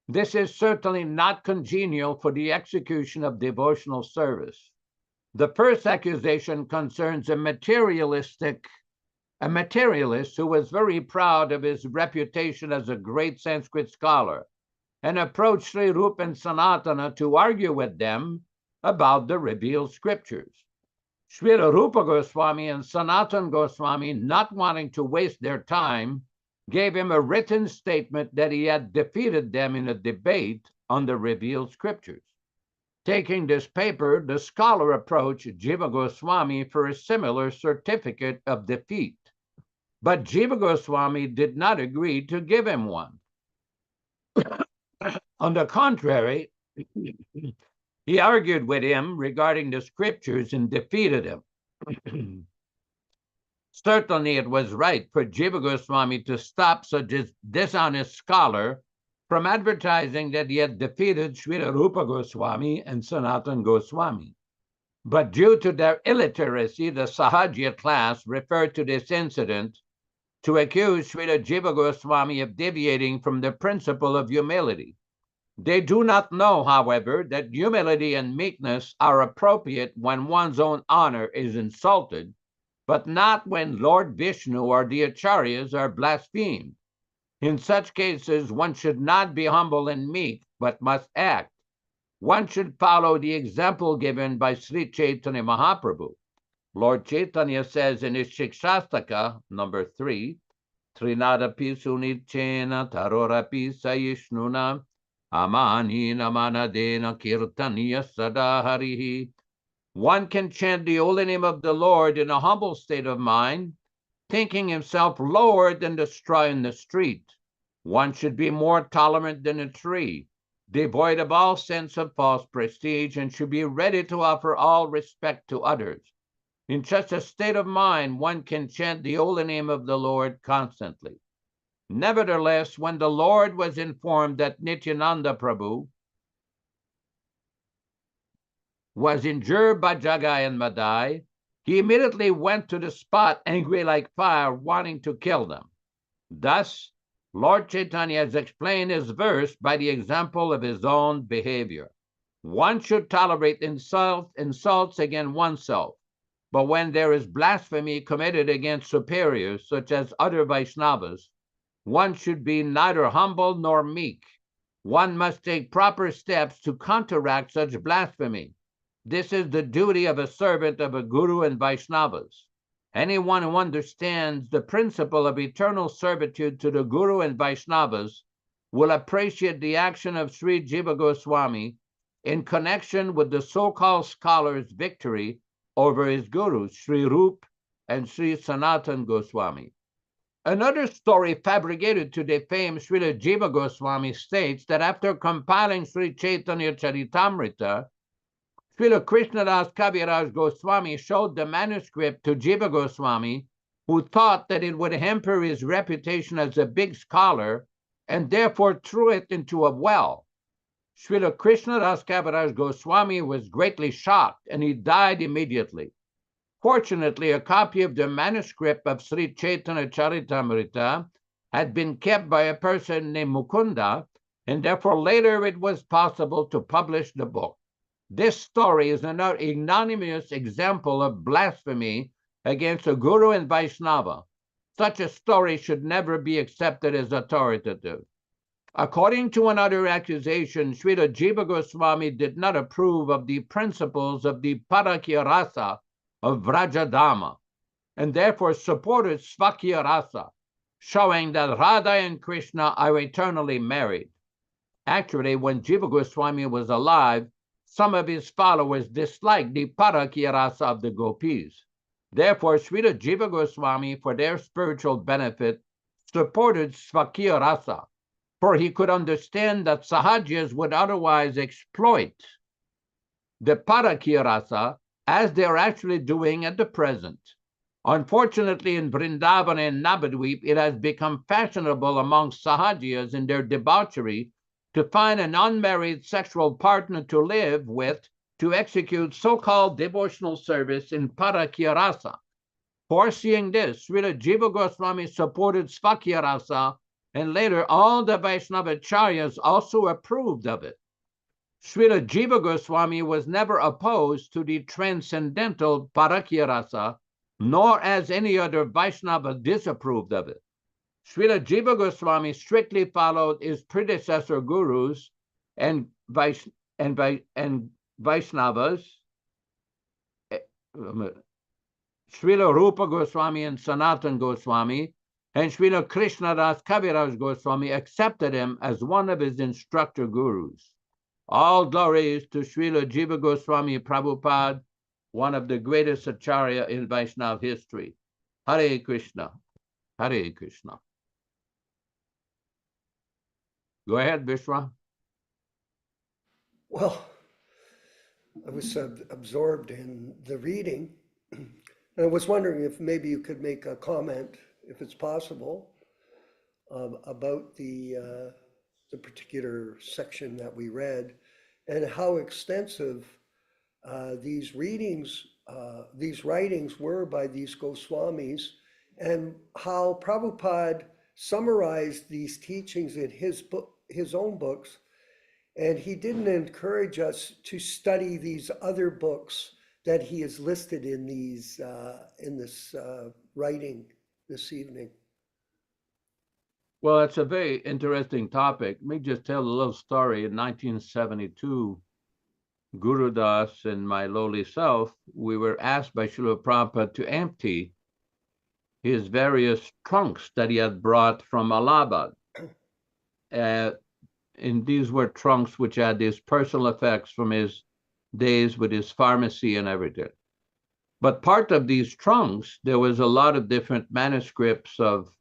This is certainly not congenial for the execution of devotional service. The first accusation concerns a materialist who was very proud of his reputation as a great Sanskrit scholar and approached Sri Rupa and Sanatana to argue with them about the revealed scriptures. Srila Rupa Goswami and Sanatana Goswami, not wanting to waste their time, gave him a written statement that he had defeated them in a debate on the revealed scriptures. Taking this paper, the scholar approached Jiva Goswami for a similar certificate of defeat. But Jiva Goswami did not agree to give him one. On the contrary, he argued with him regarding the scriptures and defeated him. Certainly it was right for Jiva Goswami to stop such a dishonest scholar from advertising that he had defeated Srila Rupa Goswami and Sanatana Goswami. But due to their illiteracy, the Sahajiya class referred to this incident to accuse Srila Jiva Goswami of deviating from the principle of humility. They do not know, however, that humility and meekness are appropriate when one's own honor is insulted, but not when Lord Vishnu or the Acharyas are blasphemed. In such cases, one should not be humble and meek, but must act. One should follow the example given by Sri Chaitanya Mahaprabhu. Lord Chaitanya says in his Shikshastaka, number 3, Trinadapi sunichena tarorapi sayishnuna amanina manadena kirtaniya sadaharihi. One can chant the holy name of the Lord in a humble state of mind, thinking himself lower than the straw in the street. One should be more tolerant than a tree, devoid of all sense of false prestige, and should be ready to offer all respect to others. In such a state of mind, one can chant the holy name of the Lord constantly. Nevertheless, when the Lord was informed that Nityānanda Prabhu was injured by Jagai and Madai, he immediately went to the spot, angry like fire, wanting to kill them. Thus, Lord Chaitanya has explained his verse by the example of his own behavior. One should tolerate insults against oneself, but when there is blasphemy committed against superiors, such as other Vaishnavas, one should be neither humble nor meek. One must take proper steps to counteract such blasphemy. This is the duty of a servant of a guru and Vaishnavas. Anyone who understands the principle of eternal servitude to the guru and Vaishnavas will appreciate the action of Sri Jiva Goswami in connection with the so-called scholar's victory over his gurus, Sri Rup and Sri Sanatan Goswami. Another story fabricated to defame Srila Jiva Goswami states that after compiling Sri Chaitanya Charitamrita, Srila Krishnadas Kaviraj Goswami showed the manuscript to Jiva Goswami, who thought that it would hamper his reputation as a big scholar and therefore threw it into a well. Srila Krishnadas Kaviraj Goswami was greatly shocked and he died immediately. Fortunately, a copy of the manuscript of Sri Chaitanya Charitamrita had been kept by a person named Mukunda, and therefore later it was possible to publish the book. This story is another ignominious example of blasphemy against a guru and Vaishnava. Such a story should never be accepted as authoritative. According to another accusation, Srila Jiva Goswami did not approve of the principles of the Parakya Rasa of Vrajadama, and therefore supported Svakya Rasa, showing that Radha and Krishna are eternally married. Actually, when Jiva Goswami was alive, some of his followers disliked the Parakya Rasa of the gopis. Therefore, Srila Jiva Goswami, for their spiritual benefit, supported Svakya Rasa, for he could understand that Sahajas would otherwise exploit the Parakya Rasa as they are actually doing at the present. Unfortunately, in Vrindavan and Navadvip, it has become fashionable among Sahajas in their debauchery to find an unmarried sexual partner to live with to execute so-called devotional service in Parakya Rasa. Foreseeing this, Srila Jiva Goswami supported Svakya Rasa, and later all the Vaishnavacharyas also approved of it. Srila Jiva Goswami was never opposed to the transcendental Parakya Rasa, nor as any other Vaishnava disapproved of it. Srila Jiva Goswami strictly followed his predecessor gurus and Vaishnavas, Srila Rupa Goswami and Sanatan Goswami, and Srila Krishnadas Kaviraj Goswami accepted him as one of his instructor gurus. All glories to Srila Jiva Goswami Prabhupada, one of the greatest acharya in Vaishnava history. Hare Krishna. Hare Krishna. Go ahead, Vishwa. Well, I was absorbed in the reading. And I was wondering if maybe you could make a comment, if it's possible, about the particular section that we read and how extensive these writings were by these Goswamis, and how Prabhupada summarized these teachings in his own books, and he didn't encourage us to study these other books that he has listed in these in this writing this evening. Well, it's a very interesting topic. Let me just tell a little story. In 1972, Guru Das and my lowly self, we were asked by Srila Prabhupada to empty his various trunks that he had brought from Allahabad. And these were trunks which had these personal effects from his days with his pharmacy and everything. But part of these trunks, there was a lot of different manuscripts of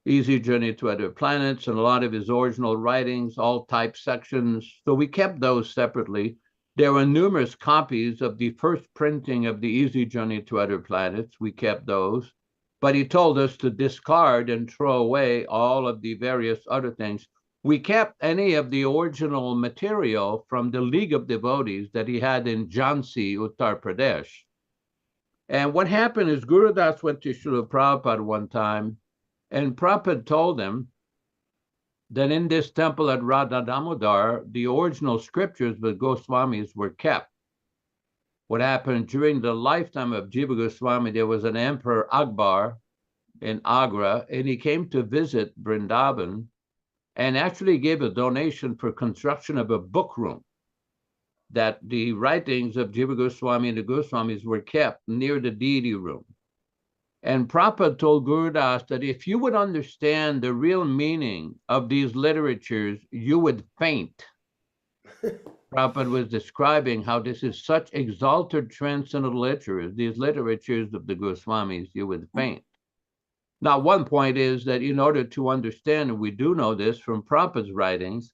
Easy Journey to Other Planets and a lot of his original writings, all type sections. So we kept those separately. There were numerous copies of the first printing of the Easy Journey to Other Planets. We kept those. But he told us to discard and throw away all of the various other things. We kept any of the original material from the League of Devotees that he had in Jhansi, Uttar Pradesh. And what happened is Guru Das went to Srila Prabhupada one time, and Prabhupada told him that in this temple at Radha Damodar, the original scriptures with Goswamis were kept. What happened during the lifetime of Jiva Goswami, there was an Emperor Akbar in Agra, and he came to visit Vrindavan and actually gave a donation for construction of a book room, that the writings of Jiva Goswami and the Goswamis were kept near the deity room. And Prabhupada told Guru Das that if you would understand the real meaning of these literatures, you would faint. Prabhupada was describing how this is such exalted transcendental literatures, these literatures of the Goswamis, you would faint. Now, one point is that in order to understand, and we do know this from Prabhupada's writings,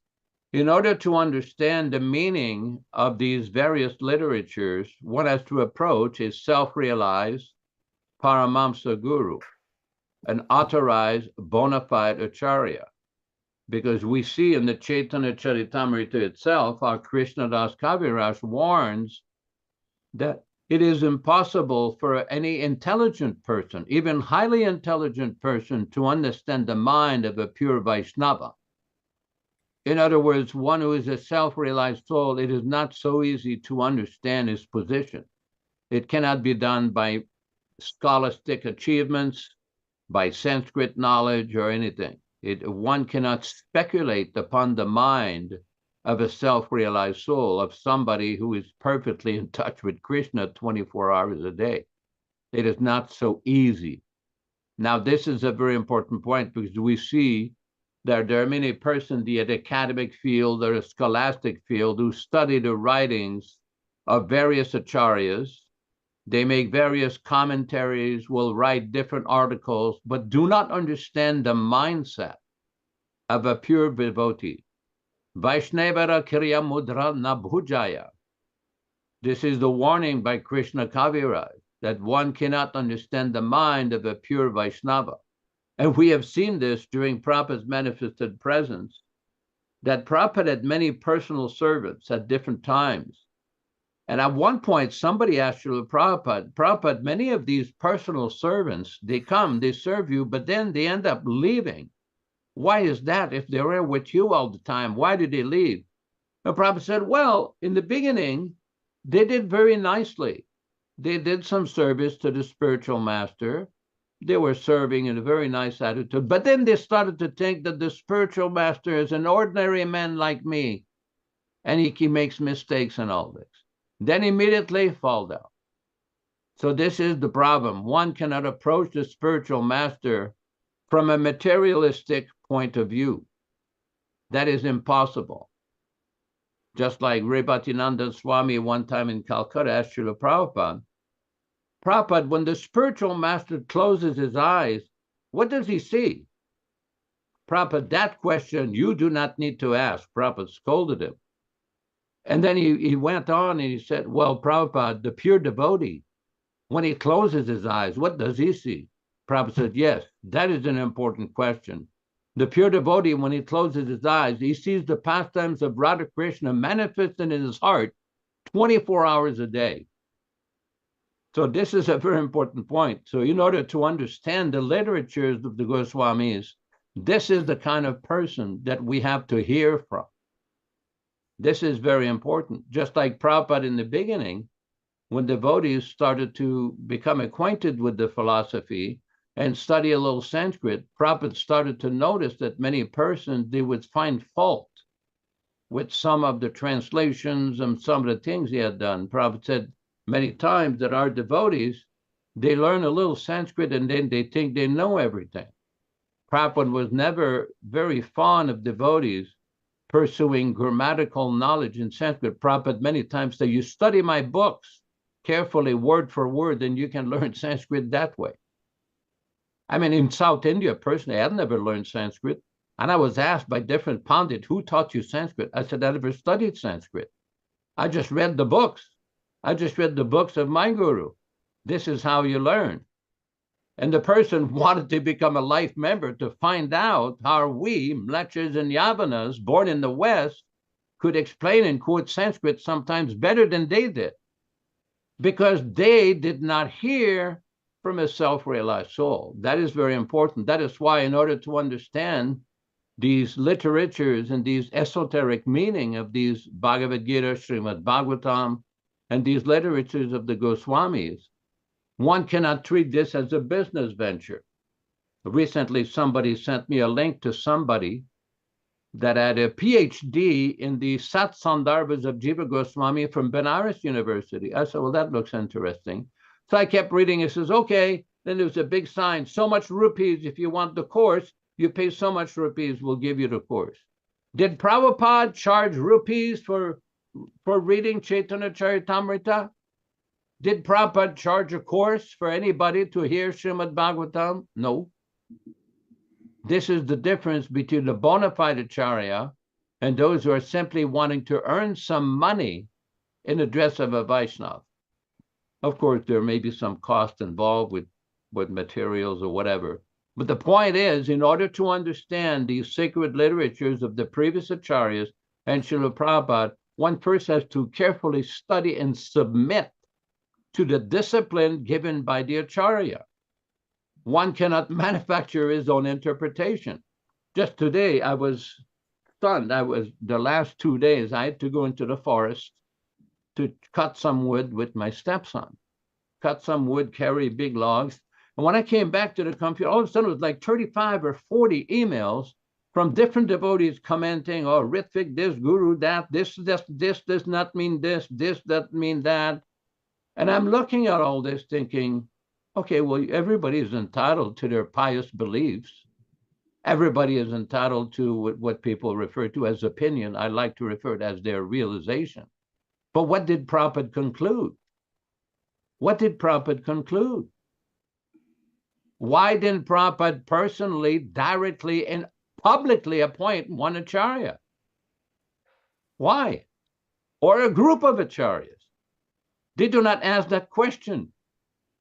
in order to understand the meaning of these various literatures, one has to approach a self-realized Paramamsa Guru, an authorized bona fide Acharya. Because we see in the Chaitanya Charitamrita itself, how Krishnadas Kaviraj warns that it is impossible for any intelligent person, even highly intelligent person, to understand the mind of a pure Vaishnava. In other words, one who is a self-realized soul, it is not so easy to understand his position. It cannot be done by scholastic achievements, by Sanskrit knowledge or anything. One cannot speculate upon the mind of a self-realized soul, of somebody who is perfectly in touch with Krishna 24 hours a day. It is not so easy. Now, this is a very important point because we see that there are many persons in the academic field or the scholastic field who study the writings of various acharyas. They make various commentaries, will write different articles, but do not understand the mindset of a pure devotee. Vaishnavara Kriya Mudra na bhujaya. This is the warning by Krishna Kaviraj, that one cannot understand the mind of a pure Vaishnava. And we have seen this during Prabhupada's manifested presence, that Prabhupada had many personal servants at different times. And at one point, somebody asked Srila Prabhupada, many of these personal servants, they come, they serve you, but then they end up leaving. Why is that? If they're with you all the time, why did they leave? And Prabhupada said, well, in the beginning, they did very nicely. They did some service to the spiritual master. They were serving in a very nice attitude. But then they started to think that the spiritual master is an ordinary man like me, and he makes mistakes and all this. Then immediately fall down. So this is the problem. One cannot approach the spiritual master from a materialistic point of view. That is impossible. Just like Nityānanda Swami one time in Calcutta asked Srila Prabhupada, Prabhupada, when the spiritual master closes his eyes, what does he see? Prabhupada, that question you do not need to ask. Prabhupada scolded him. And then he went on and he said, well, Prabhupada, the pure devotee, when he closes his eyes, what does he see? Prabhupada said, yes, that is an important question. The pure devotee, when he closes his eyes, he sees the pastimes of Radha Krishna manifested in his heart 24 hours a day. So this is a very important point. So in order to understand the literatures of the Goswamis, this is the kind of person that we have to hear from. This is very important. Just like Prabhupada in the beginning, when devotees started to become acquainted with the philosophy and study a little Sanskrit, Prabhupada started to notice that many persons, they would find fault with some of the translations and some of the things he had done. Prabhupada said many times that our devotees, they learn a little Sanskrit and then they think they know everything. Prabhupada was never very fond of devotees pursuing grammatical knowledge in Sanskrit. Prabhupada many times said, you study my books carefully, word for word, then you can learn Sanskrit that way. I mean, in South India, personally, I had never learned Sanskrit. And I was asked by different pundits, who taught you Sanskrit? I said, I never studied Sanskrit. I just read the books. I just read the books of my guru. This is how you learn. And the person wanted to become a life member to find out how we, Mlechas and Yavanas, born in the West, could explain and quote Sanskrit sometimes better than they did, because they did not hear from a self-realized soul. That is very important. That is why, in order to understand these literatures and these esoteric meaning of these Bhagavad Gita, Srimad Bhagavatam, and these literatures of the Goswamis, one cannot treat this as a business venture. Recently, somebody sent me a link to somebody that had a PhD in the Sat Sandarbhas of Jiva Goswami from Benares University. I said, well, that looks interesting. So I kept reading. It says, okay, Then there was a big sign, so much rupees if you want the course, you pay so much rupees, we'll give you the course. Did Prabhupada charge rupees for reading Chaitanya Charitamrita? Did Prabhupada charge a course for anybody to hear Srimad Bhagavatam? No. This is the difference between the bona fide acharya and those who are simply wanting to earn some money in the dress of a Vaishnava. Of course, there may be some cost involved with materials or whatever. But the point is, in order to understand these sacred literatures of the previous acharyas and Srila Prabhupada, one first has to carefully study and submit to the discipline given by the acharya. One cannot manufacture his own interpretation. Just today, I was stunned. The last 2 days, I had to go into the forest to cut some wood with my stepson. Cut some wood, carry big logs. And when I came back to the computer, all of a sudden it was like 35 or 40 emails from different devotees commenting, oh, Ritvik, this, Guru, that, this does not mean this doesn't mean that. And I'm looking at all this thinking, okay, well, everybody is entitled to their pious beliefs. Everybody is entitled to what people refer to as opinion. I like to refer to it as their realization. But what did Prabhupada conclude? What did Prabhupada conclude? Why didn't Prabhupada personally, directly, and publicly appoint one acharya? Why? Or a group of acharyas? They do not ask that question.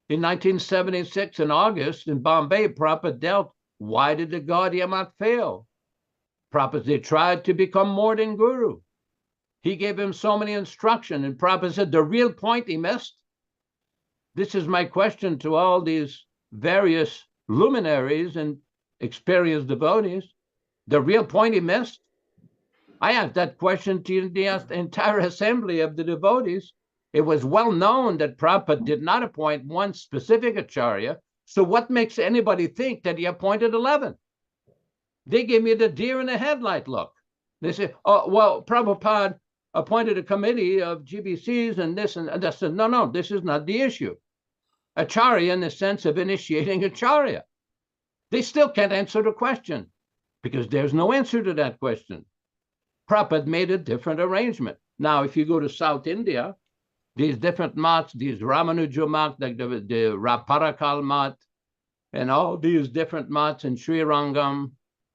In 1976, in August, in Bombay, Prabhupada dealt, why did the Gaudiya Math fail? Prabhupada, they tried to become more than Guru. He gave him so many instructions, and Prabhupada said, the real point he missed. This is my question to all these various luminaries and experienced devotees. The real point he missed? I asked that question to the entire assembly of the devotees. It was well known that Prabhupada did not appoint one specific acharya. So what makes anybody think that he appointed 11? They gave me the deer in the headlight look. They said, oh, well, Prabhupada appointed a committee of GBCs and this and that. I said, no, this is not the issue. Acharya in the sense of initiating acharya. They still can't answer the question because there's no answer to that question. Prabhupada made a different arrangement. Now, if you go to South India, these different mats, these Ramanuja mat, like the Parakal mat, and all these different mats in Sri Rangam,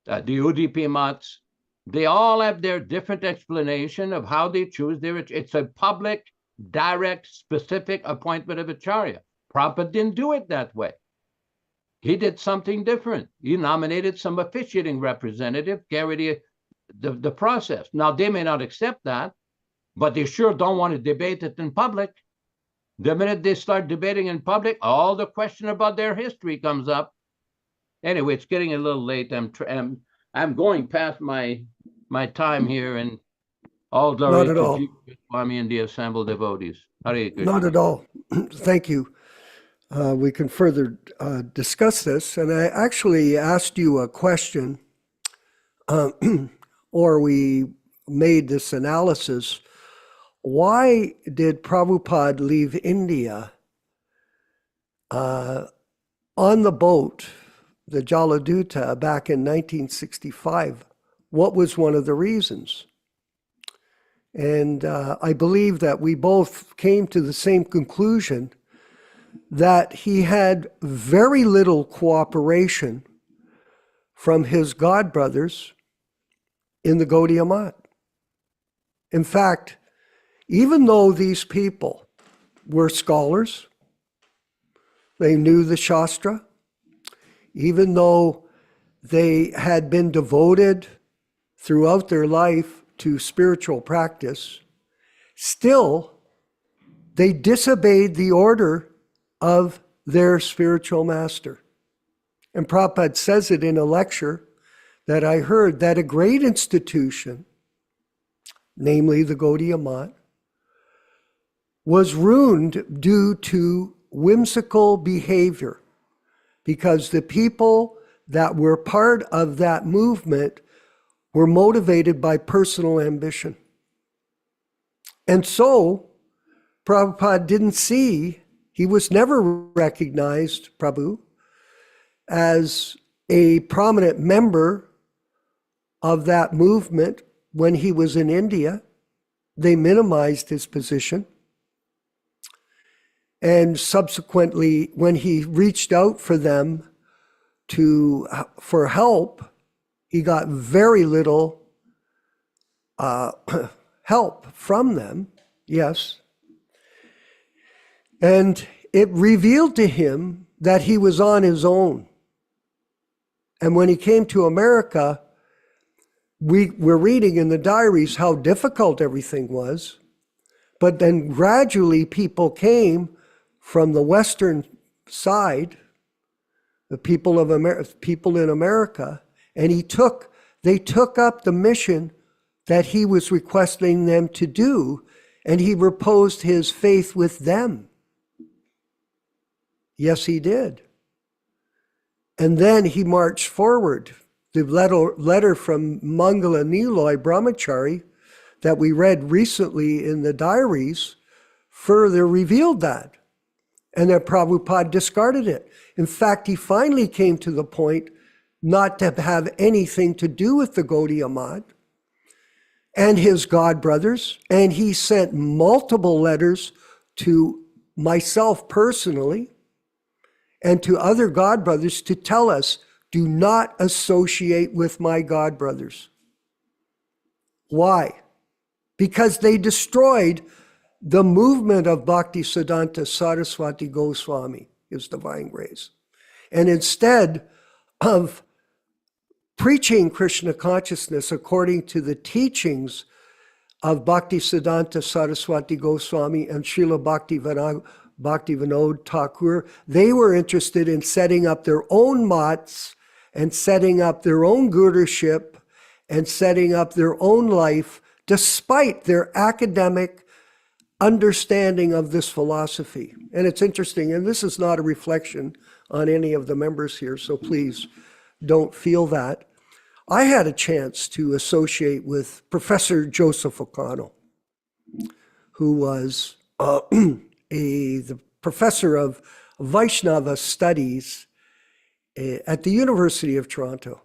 the UDP mats, they all have their different explanation of how they choose their, it's a public, direct, specific appointment of acharya. Prabhupada didn't do it that way. He did something different. He nominated some officiating representative, carried the process. Now, they may not accept that, but they sure don't want to debate it in public. The minute they start debating in public, all the question about their history comes up. Anyway, it's getting a little late. I'm going past my time here, and all glory to Jesus, Swami, and the assembled devotees. Hare Krishna. Not at all. Thank you. We can further discuss this. And I actually asked you a question, or we made this analysis. Why did Prabhupada leave India on the boat, the Jaladuta, back in 1965? What was one of the reasons? And I believe that we both came to the same conclusion, that he had very little cooperation from his godbrothers in the Gaudiya Math. In fact, even though these people were scholars, they knew the Shastra, even though they had been devoted throughout their life to spiritual practice, still they disobeyed the order of their spiritual master. And Prabhupada says it in a lecture that I heard, that a great institution, namely the Gaudiya Math, was ruined due to whimsical behavior, because the people that were part of that movement were motivated by personal ambition. And so Prabhupada didn't see He was never recognized, Prabhu, as a prominent member of that movement when he was in India. They minimized his position. And subsequently, when he reached out for them for help, he got very little help from them, yes. And it revealed to him that he was on his own. And when he came to America, we're reading in the diaries how difficult everything was. But then gradually people came from the Western side, the people in America, and they took up the mission that he was requesting them to do, and he reposed his faith with them. Yes, he did. And then he marched forward. The letter from Mangala Niloy Brahmachari that we read recently in the diaries further revealed that. And that Prabhupada discarded it. In fact, he finally came to the point not to have anything to do with the Gaudiya Math and his god brothers. And he sent multiple letters to myself personally and to other god brothers to tell us, do not associate with my god brothers. Why? Because they destroyed the movement of Bhaktisiddhanta Saraswati Goswami, His Divine Grace. And instead of preaching Krishna consciousness according to the teachings of Bhaktisiddhanta Saraswati Goswami and Srila Bhaktivinoda Thakur, they were interested in setting up their own mats and setting up their own guruship and setting up their own life despite their academic understanding of this philosophy. And it's interesting, and this is not a reflection on any of the members here, so please don't feel that. I had a chance to associate with Professor Joseph O'Connell, who was the professor of Vaishnava studies at the University of Toronto.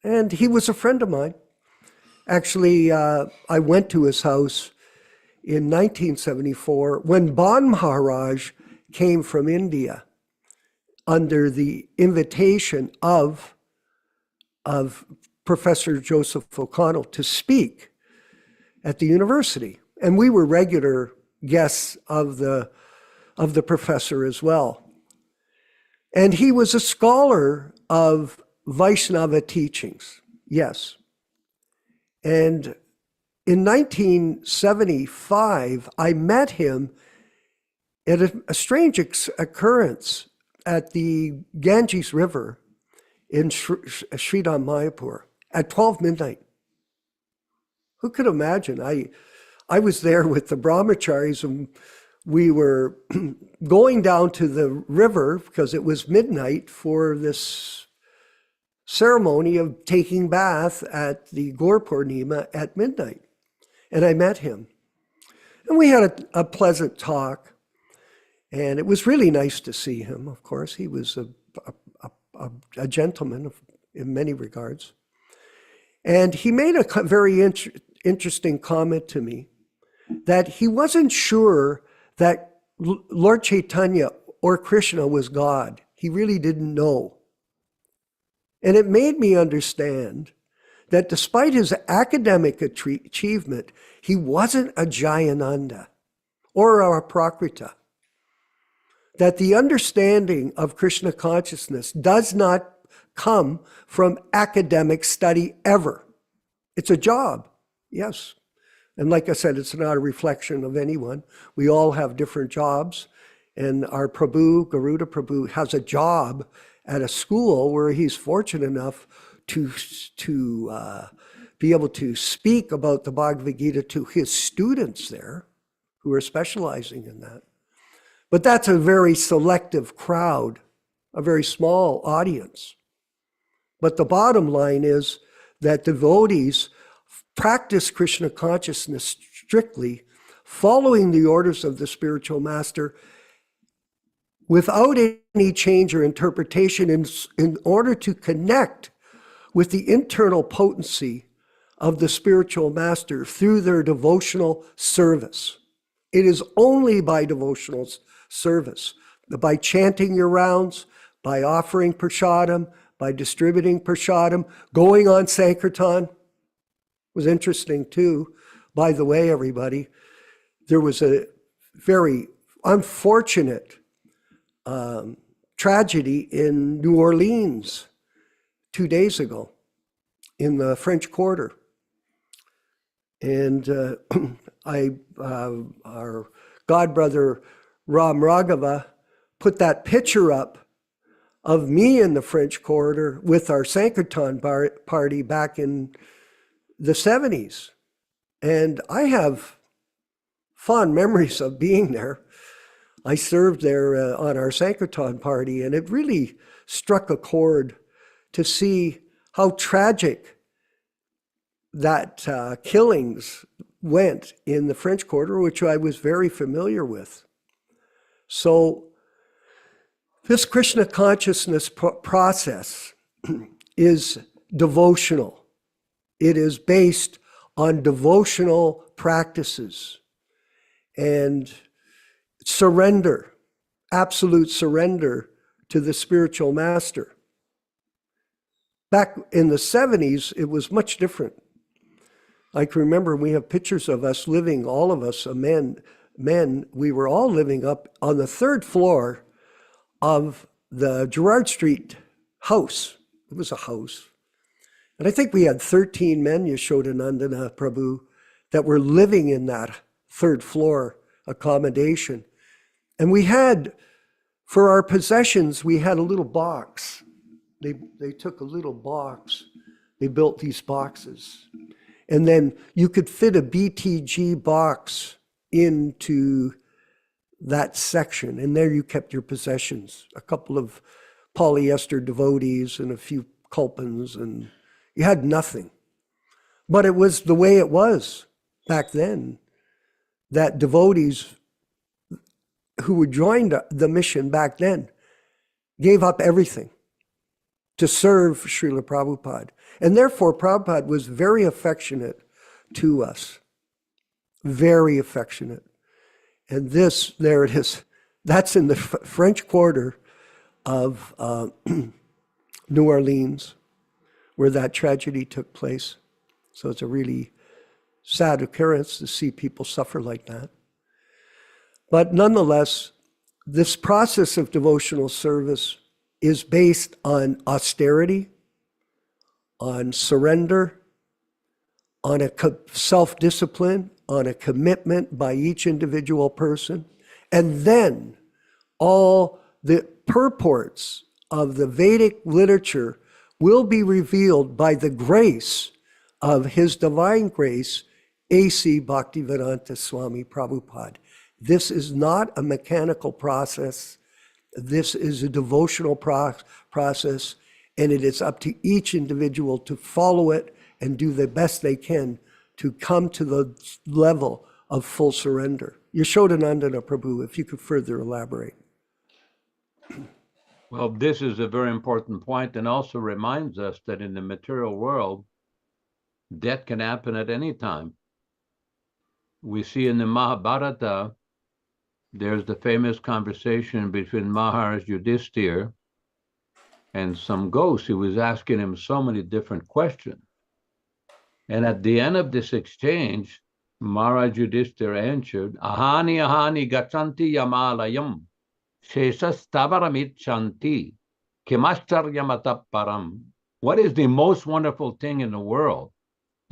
And he was a friend of mine. Actually, I went to his house in 1974 when Ban Maharaj came from India under the invitation of Professor Joseph O'Connell to speak at the university. And we were regular guests of the professor as well. And he was a scholar of Vaishnava teachings, yes. And in 1975, I met him at a strange occurrence at the Ganges River in Sridham Mayapur at 12 midnight. Who could imagine? I was there with the brahmacharis, and we were going down to the river because it was midnight for this ceremony of taking bath at the Gaur Purnima at midnight. And I met him. And we had a pleasant talk. And it was really nice to see him, of course. He was a gentleman in many regards. And he made a very interesting comment to me that he wasn't sure that Lord Chaitanya or Krishna was God. He really didn't know. And it made me understand that despite his academic achievement, he wasn't a Jayananda or a Prakrita. That the understanding of Krishna consciousness does not come from academic study ever. It's a job, yes. And like I said, it's not a reflection of anyone. We all have different jobs. And our Prabhu, Garuda Prabhu, has a job at a school where he's fortunate enough to be able to speak about the Bhagavad Gita to his students there who are specializing in that. But that's a very selective crowd, a very small audience. But the bottom line is that devotees practice Krishna consciousness strictly, following the orders of the spiritual master, without any change or interpretation in order to connect with the internal potency of the spiritual master through their devotional service. It is only by devotional service, by chanting your rounds, by offering prasadam, by distributing prasadam, going on Sankirtan. It was interesting too. By the way, everybody, there was a very unfortunate tragedy in New Orleans 2 days ago in the French Quarter. And our godbrother Ram Raghava put that picture up of me in the French Quarter with our Sankirtan party back in the 70s. And I have fond memories of being there. I served there on our Sankirtan party, and it really struck a chord to see how tragic that killings went in the French Quarter, which I was very familiar with. So this Krishna consciousness process is devotional. It is based on devotional practices and surrender, absolute surrender to the spiritual master. Back in the 70s, it was much different. I can remember we have pictures of us living, all of us, men, we were all living up on the 3rd floor of the Gerrard Street house. It was a house. And I think we had 13 men, Nityānanda, Prabhu, that were living in that 3rd floor accommodation. And we had, for our possessions, we had a little box. They took a little box. They built these boxes. And then you could fit a BTG box into that section. And there you kept your possessions, a couple of polyester devotees and a few kulpans, and you had nothing. But it was the way it was back then, that devotees who would join the mission back then gave up everything to serve Srila Prabhupada. And therefore, Prabhupada was very affectionate to us, very affectionate. And this, there it is, that's in the French Quarter of New Orleans, where that tragedy took place. So it's a really sad occurrence to see people suffer like that. But nonetheless, this process of devotional service is based on austerity, on surrender, on a self-discipline, on a commitment by each individual person, and then all the purports of the Vedic literature will be revealed by the grace of His Divine Grace, A.C. Bhaktivedanta Swami Prabhupada. This is not a mechanical process. This is a devotional process, and it is up to each individual to follow it and do the best they can to come to the level of full surrender. Yashodanandana Prabhu, if you could further elaborate. Well, this is a very important point, and also reminds us that in the material world, death can happen at any time. We see in the Mahabharata, there's the famous conversation between Maharaj Yudhishthira and some ghost who was asking him so many different questions. And at the end of this exchange, Maharaj Yudhishthira answered, Ahani ahani gachanti yamalayam, shesas tavaramichanti, kimacharyamata param. What is the most wonderful thing in the world?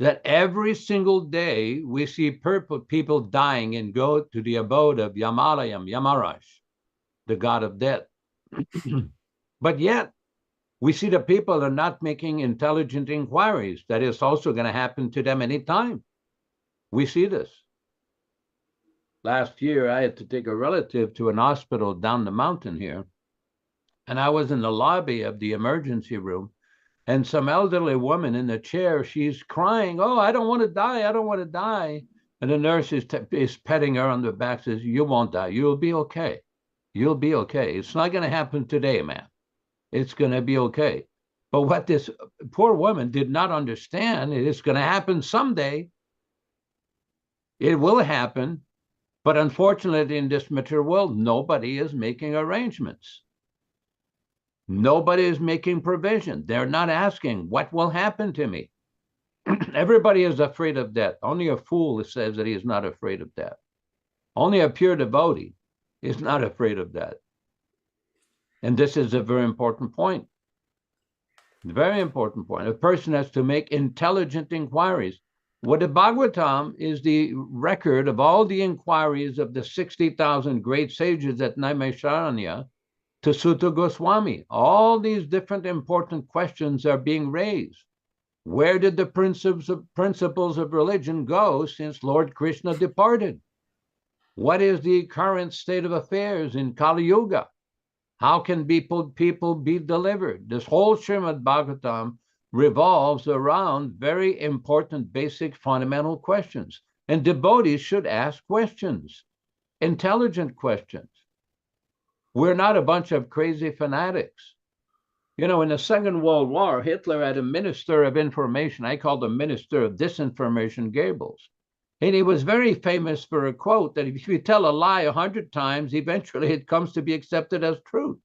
That every single day we see people dying and go to the abode of Yamalayam, Yamaraj, the god of death. But yet, we see the people are not making intelligent inquiries. That is also going to happen to them anytime. We see this. Last year, I had to take a relative to an hospital down the mountain here, and I was in the lobby of the emergency room, and some elderly woman in the chair, she's crying, oh, I don't want to die, I don't want to die. And the nurse is petting her on the back, says, you won't die, you'll be okay. You'll be okay. It's not going to happen today, man. It's going to be okay. But what this poor woman did not understand, it is going to happen someday. It will happen. But unfortunately, in this material world, nobody is making arrangements. Nobody is making provision. They're not asking, what will happen to me? Everybody is afraid of death. Only a fool says that he is not afraid of death. Only a pure devotee is not afraid of death. And this is a very important point. Very important point. A person has to make intelligent inquiries. What the Bhagavatam is the record of all the inquiries of the 60,000 great sages at Naimisharanya to Sutta Goswami. All these different important questions are being raised. Where did the principles of religion go since Lord Krishna departed? What is the current state of affairs in Kali Yuga? How can people be delivered? This whole Srimad Bhagavatam revolves around very important, basic, fundamental questions. And devotees should ask questions, intelligent questions. We're not a bunch of crazy fanatics. You know, in the Second World War, Hitler had a minister of information. I call him Minister of Disinformation, Goebbels. And he was very famous for a quote that if you tell a lie 100 times, eventually it comes to be accepted as truth.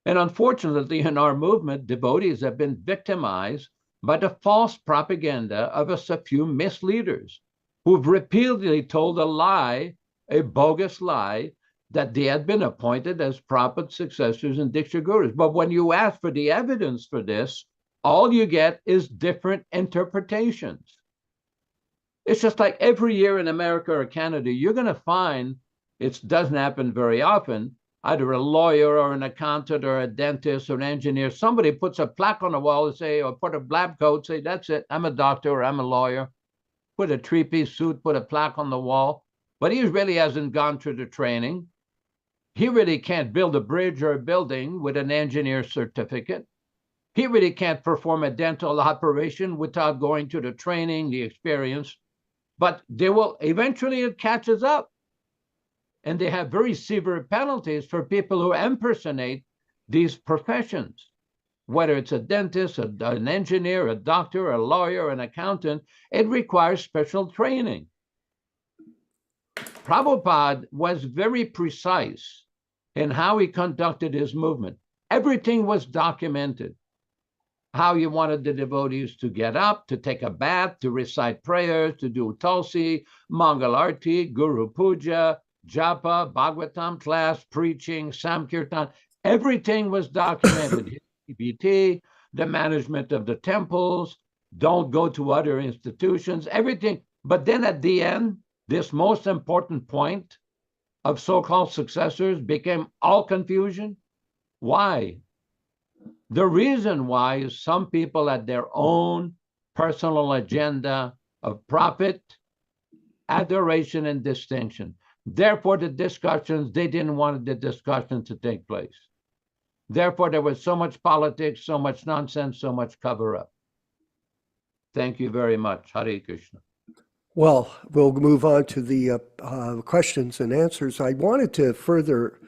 And unfortunately, in our movement, devotees have been victimized by the false propaganda of a few misleaders who've repeatedly told a lie, a bogus lie, that they had been appointed as Prabhupada's successors and Diksha Gurus. But when you ask for the evidence for this, all you get is different interpretations. It's just like every year in America or Canada, you're going to find, it doesn't happen very often, either a lawyer or an accountant or a dentist or an engineer, somebody puts a plaque on the wall and say, or put a lab coat, say, that's it, I'm a doctor or I'm a lawyer. Put a three-piece suit, put a plaque on the wall. But he really hasn't gone through the training. He really can't build a bridge or a building with an engineer certificate. He really can't perform a dental operation without going to the training, the experience. But they will, eventually it catches up. And they have very severe penalties for people who impersonate these professions. Whether it's a dentist, an engineer, a doctor, a lawyer, an accountant, it requires special training. Prabhupada was very precise in how he conducted his movement. Everything was documented. How you wanted the devotees to get up, to take a bath, to recite prayers, to do Tulsi, Mangal Arti, Guru Puja, Japa, Bhagavatam class, preaching, Samkirtan. Everything was documented. PBT, the management of the temples, don't go to other institutions, everything. But then at the end, this most important point of so-called successors became all confusion. Why? The reason why is some people had their own personal agenda of profit, adoration, and distinction. Therefore, the discussions, they didn't want the discussion to take place. Therefore, there was so much politics, so much nonsense, so much cover-up. Thank you very much. Hare Krishna. Well, we'll move on to the questions and answers. I wanted to further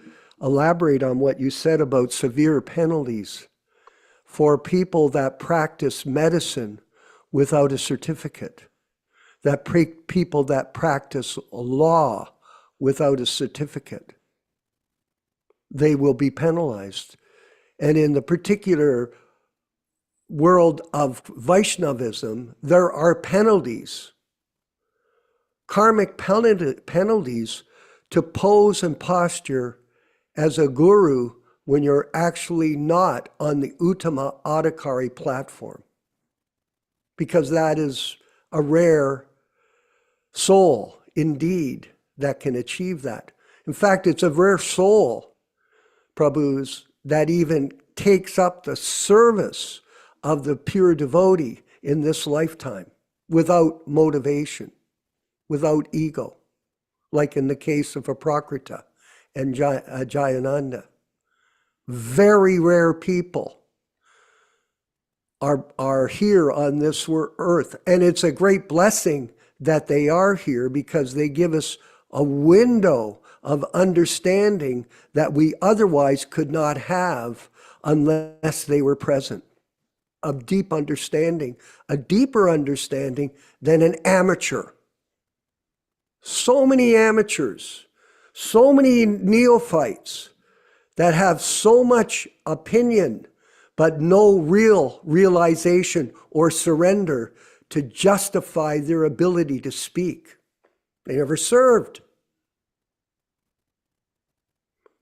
elaborate on what you said about severe penalties for people that practice medicine without a certificate, that people that practice law without a certificate. They will be penalized. And in the particular world of Vaishnavism, there are penalties, karmic penalties to pose and posture as a guru when you're actually not on the Uttama Adhikari platform, because that is a rare soul indeed that can achieve that. In fact, it's a rare soul, Prabhus, that even takes up the service of the pure devotee in this lifetime without motivation, without ego, like in the case of Aprakrita and Jayananda. Very rare people are here on this earth. And it's a great blessing that they are here, because they give us a window of understanding that we otherwise could not have unless they were present. Of deep understanding, a deeper understanding than an amateur. So many amateurs, so many neophytes that have so much opinion, but no real realization or surrender to justify their ability to speak. They never served.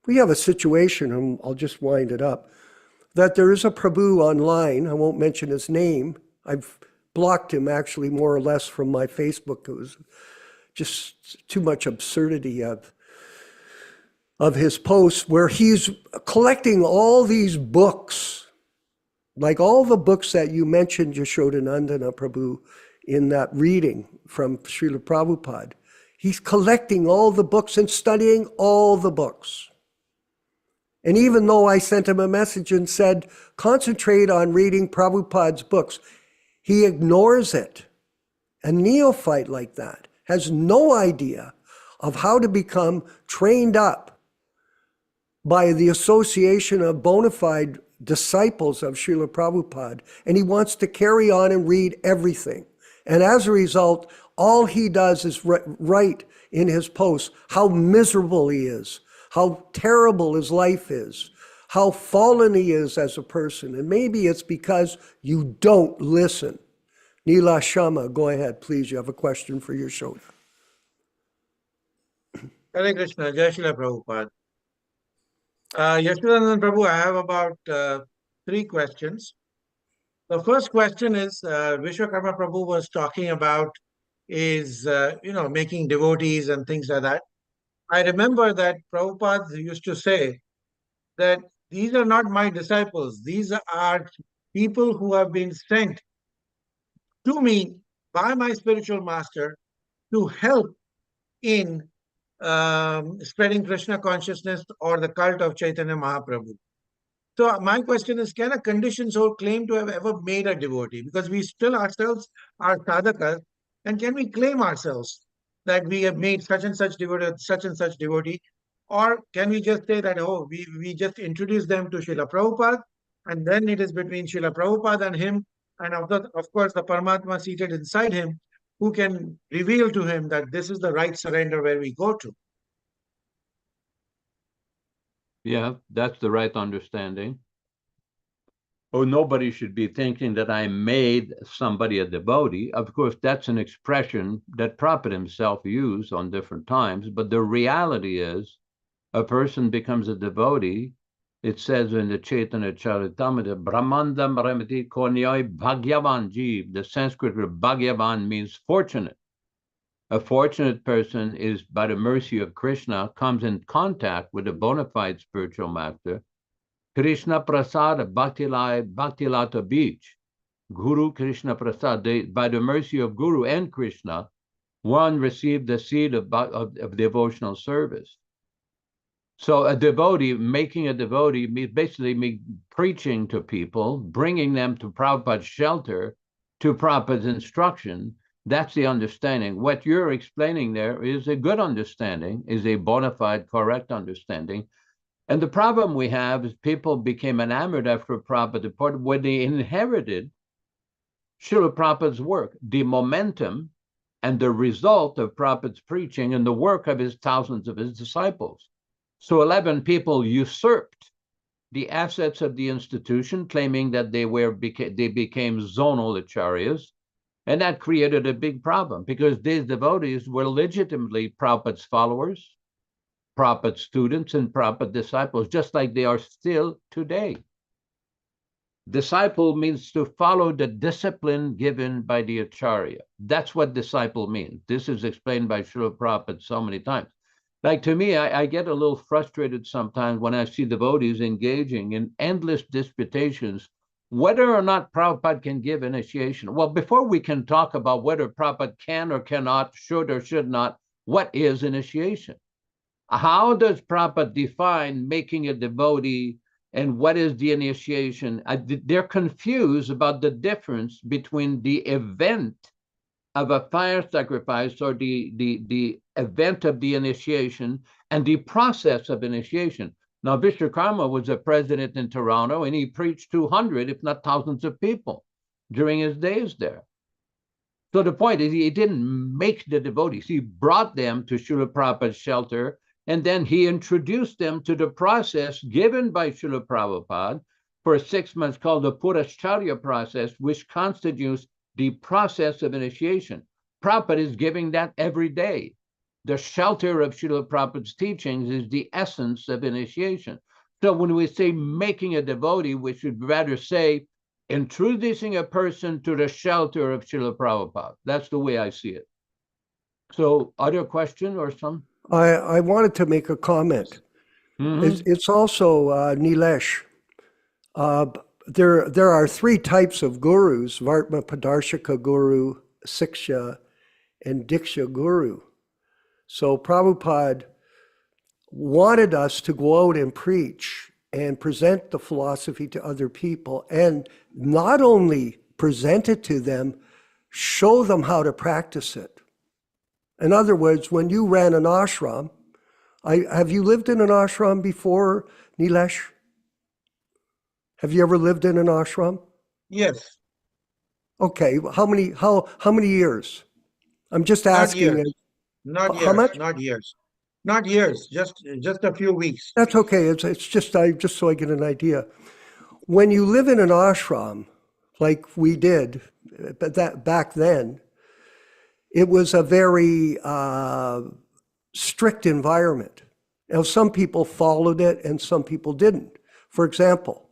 We have a situation, and I'll just wind it up, that there is a Prabhu online. I won't mention his name. I've blocked him actually more or less from my Facebook. It was just too much absurdity of his posts, where he's collecting all these books, like all the books that you mentioned, Yashodanandana Prabhu, in that reading from Srila Prabhupada. He's collecting all the books and studying all the books. And even though I sent him a message and said, concentrate on reading Prabhupada's books, he ignores it. A neophyte like that has no idea of how to become trained up by the association of bona fide disciples of Srila Prabhupada, and he wants to carry on and read everything. And as a result, all he does is write in his posts how miserable he is, how terrible his life is, how fallen he is as a person. And maybe it's because you don't listen. Neela Shama, go ahead, please. You have a question for Yashoda. Hare Krishna, Jai Shri Prabhupada. Yashodanand Prabhu, I have about 3 questions. The first question is, Vishwakarma Prabhu was talking about is, making devotees and things like that. I remember that Prabhupada used to say that these are not my disciples. These are people who have been sent to me by my spiritual master to help in spreading Krishna consciousness or the cult of Chaitanya Mahaprabhu. So my question is, can a conditioned soul claim to have ever made a devotee? Because we still ourselves are sadhakas, and can we claim ourselves that we have made such and such devotee? Or can we just say that, oh, we just introduce them to Srila Prabhupada, and then it is between Srila Prabhupada and him, and of course the Paramatma seated inside him, who can reveal to him that this is the right surrender where we go to. Yeah, that's the right understanding. Oh, nobody should be thinking that I made somebody a devotee. Of course, that's an expression that Prabhupada himself used on different times, but the reality is a person becomes a devotee. It says in the Chaitanya Charitamrita, Brahmandam Ramati Konyai Bhagyavan Jeev. The Sanskrit word Bhagyavan means fortunate. A fortunate person is, by the mercy of Krishna, comes in contact with a bona fide spiritual master. Krishna Prasad Bhaktilata Beach. Guru Krishna Prasad. By the mercy of Guru and Krishna, one received the seed of devotional service. So a devotee, making a devotee, means basically preaching to people, bringing them to Prabhupada's shelter, to Prabhupada's instruction. That's the understanding. What you're explaining there is a good understanding, is a bona fide, correct understanding. And the problem we have is people became enamored after Prabhupada departed when they inherited Srila Prabhupada's work, the momentum and the result of Prabhupada's preaching and the work of his thousands of his disciples. So 11 people usurped the assets of the institution, claiming that they became zonal acharyas. And that created a big problem because these devotees were legitimately Prabhupada's followers, Prabhupada's students, and Prabhupada disciples, just like they are still today. Disciple means to follow the discipline given by the acharya. That's what disciple means. This is explained by Srila Prabhupada so many times. Like to me, I get a little frustrated sometimes when I see devotees engaging in endless disputations whether or not Prabhupada can give initiation. Well, before we can talk about whether Prabhupada can or cannot, should or should not, what is initiation? How does Prabhupada define making a devotee and what is the initiation? They're confused about the difference between the event of a fire sacrifice or the event of the initiation and the process of initiation. Now, Vishwakarma was a president in Toronto, and he preached 200, if not thousands of people during his days there. So the point is, he didn't make the devotees. He brought them to Srila Prabhupada's shelter, and then he introduced them to the process given by Srila Prabhupada for 6 months called the Purashcharya process, which constitutes the process of initiation. Prabhupada is giving that every day. The shelter of Srila Prabhupada's teachings is the essence of initiation. So when we say making a devotee, we should rather say introducing a person to the shelter of Srila Prabhupada. That's the way I see it. So other question or some? I wanted to make a comment. It's also Nilesh. There are three types of gurus: Vartma Padarshika Guru, Siksha, and Diksha Guru. So Prabhupada wanted us to go out and preach and present the philosophy to other people, and not only present it to them, show them how to practice it. In other words, when you ran an ashram, have you lived in an ashram before, Nilesh? Have you ever lived in an ashram? Yes. Okay, how many years? I'm just asking. Not years. How much? Not years. Not years. Just a few weeks. That's okay. It's just so I get an idea. When you live in an ashram, like we did, but that back then, it was a very strict environment. Now, some people followed it and some people didn't. For example,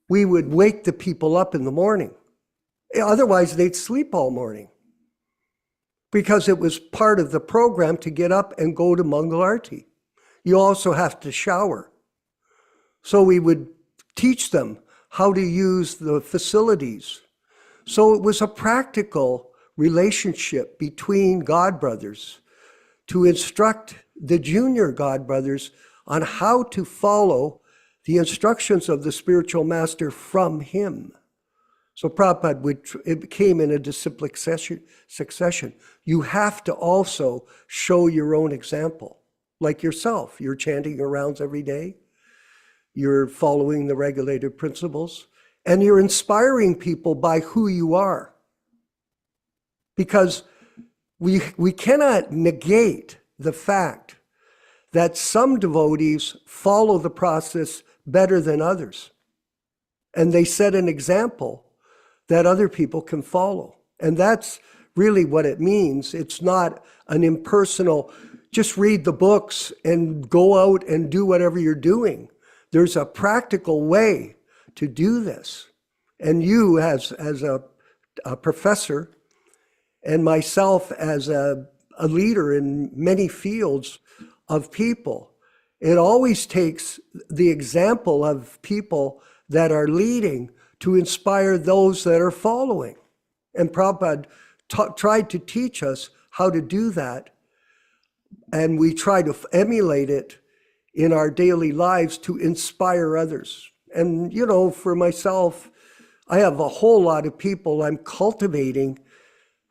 we would wake the people up in the morning. Otherwise, they'd sleep all morning, because it was part of the program to get up and go to Mangal Arti. You also have to shower. So we would teach them how to use the facilities. So it was a practical relationship between God brothers to instruct the junior God brothers on how to follow the instructions of the spiritual master from him. So Prabhupada it came in a disciplic succession. You have to also show your own example, like yourself. You're chanting your rounds every day. You're following the regulated principles, and you're inspiring people by who you are. Because we cannot negate the fact that some devotees follow the process better than others. And they set an example that other people can follow. And that's really what it means. It's not an impersonal, just read the books and go out and do whatever you're doing. There's a practical way to do this. And you as a professor, and myself as a leader in many fields of people, it always takes the example of people that are leading to inspire those that are following. And Prabhupada tried to teach us how to do that. And we try to emulate it in our daily lives to inspire others. And, you know, for myself, I have a whole lot of people I'm cultivating,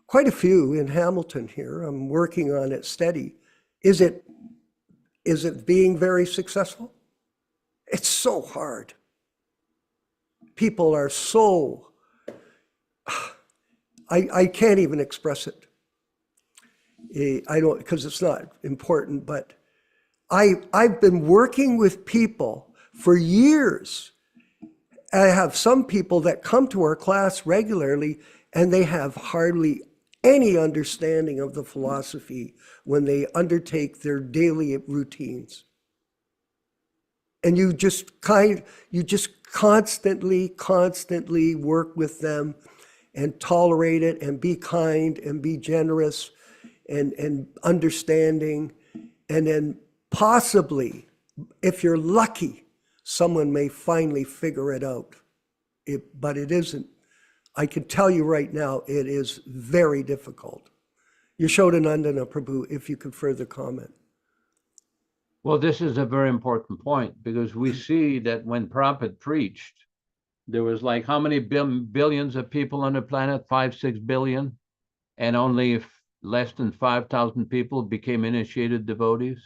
quite a few in Hamilton here. I'm working on it steady. Is it being very successful? It's so hard. People are so, I can't even express it. I don't, because it's not important, but I've been working with people for years. I have some people that come to our class regularly and they have hardly any understanding of the philosophy when they undertake their daily routines. And you just constantly work with them and tolerate it and be kind and be generous and understanding. And then possibly, if you're lucky, someone may finally figure it out. But it isn't. I can tell you right now, it is very difficult. Yashodanandana Prabhu, if you could further comment. Well, this is a very important point, because we see that when Prabhupada preached, there was like how many billions of people on the planet? 5-6 billion, and only less than 5,000 people became initiated devotees.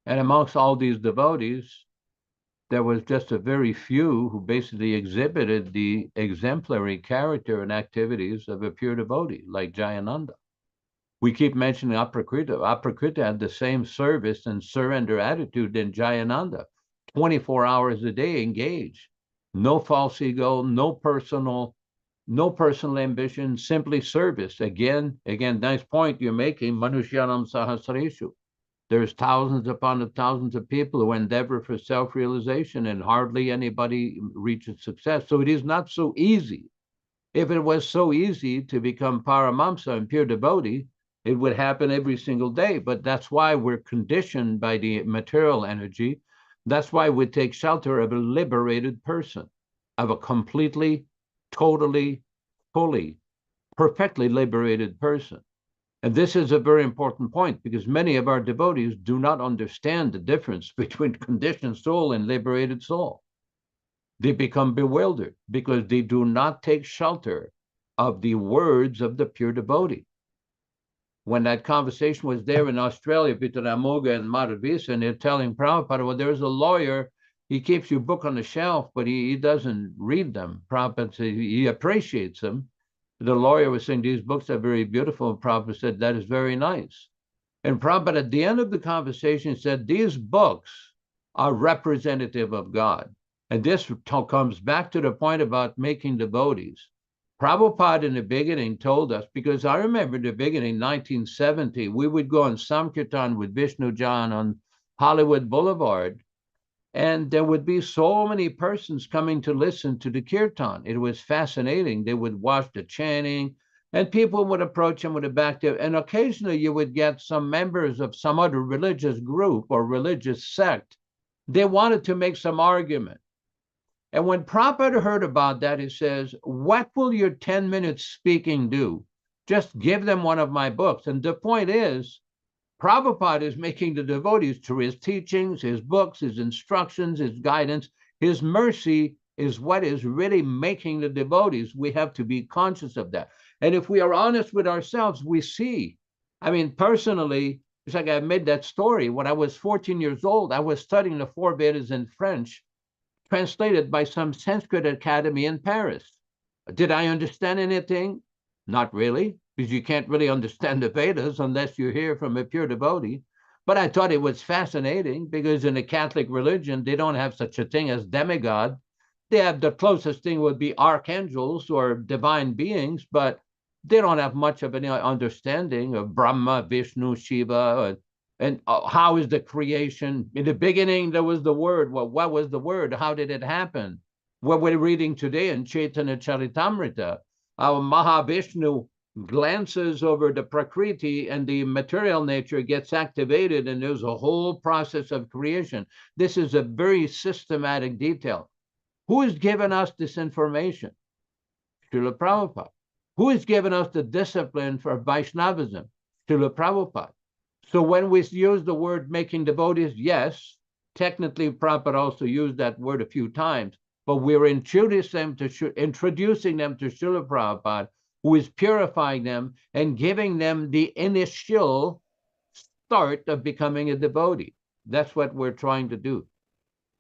And amongst all these devotees, there was just a very few who basically exhibited the exemplary character and activities of a pure devotee, like Jayananda. We keep mentioning Aprakrita. Aprakrita had the same service and surrender attitude than Jayananda. 24 hours a day engaged. No false ego, no personal ambition, simply service. Again, nice point you're making, Manushyanam Sahasreshu. There's thousands upon thousands of people who endeavor for self-realization, and hardly anybody reaches success. So it is not so easy. If it was so easy to become Paramamsa and pure devotee, it would happen every single day. But that's why we're conditioned by the material energy. That's why we take shelter of a liberated person, of a completely, totally, fully, perfectly liberated person. And this is a very important point, because many of our devotees do not understand the difference between conditioned soul and liberated soul. They become bewildered because they do not take shelter of the words of the pure devotee. When that conversation was there in Australia between Amoga and Madhavisa, and they're telling Prabhupada, well, there's a lawyer, he keeps your book on the shelf, but he doesn't read them. Prabhupada said he appreciates them. The lawyer was saying, these books are very beautiful. And Prabhupada said, that is very nice. And Prabhupada, at the end of the conversation, said, these books are representative of God. And this comes back to the point about making devotees. Prabhupada in the beginning told us, because I remember in the beginning, 1970, we would go on Sankirtan with Vishnu Jan on Hollywood Boulevard, and there would be so many persons coming to listen to the kirtan. It was fascinating. They would watch the chanting, and people would approach them with a back there. And occasionally you would get some members of some other religious group or religious sect. They wanted to make some argument. And when Prabhupada heard about that, he says, what will your 10 minutes speaking do? Just give them one of my books. And the point is, Prabhupada is making the devotees, through his teachings, his books, his instructions, his guidance, his mercy is what is really making the devotees. We have to be conscious of that. And if we are honest with ourselves, we see. I mean, personally, it's like I made that story. When I was 14 years old, I was studying the four Vedas in French, translated by some Sanskrit academy in Paris. Did I understand anything? Not really, because you can't really understand the Vedas unless you hear from a pure devotee. But I thought it was fascinating, because in the Catholic religion, they don't have such a thing as demigod. They have, the closest thing would be archangels or divine beings, but they don't have much of any understanding of Brahma, Vishnu, Shiva, and how is the creation? In the beginning, there was the word. Well, what was the word? How did it happen? What we're reading today in Chaitanya Charitamrita, our Mahavishnu glances over the Prakriti and the material nature gets activated, and there's a whole process of creation. This is a very systematic detail. Who has given us this information? Srila Prabhupada. Who has given us the discipline for Vaishnavism? Srila Prabhupada. So when we use the word making devotees, yes, technically Prabhupada also used that word a few times, but we're introducing them to Srila Prabhupada, who is purifying them and giving them the initial start of becoming a devotee. That's what we're trying to do.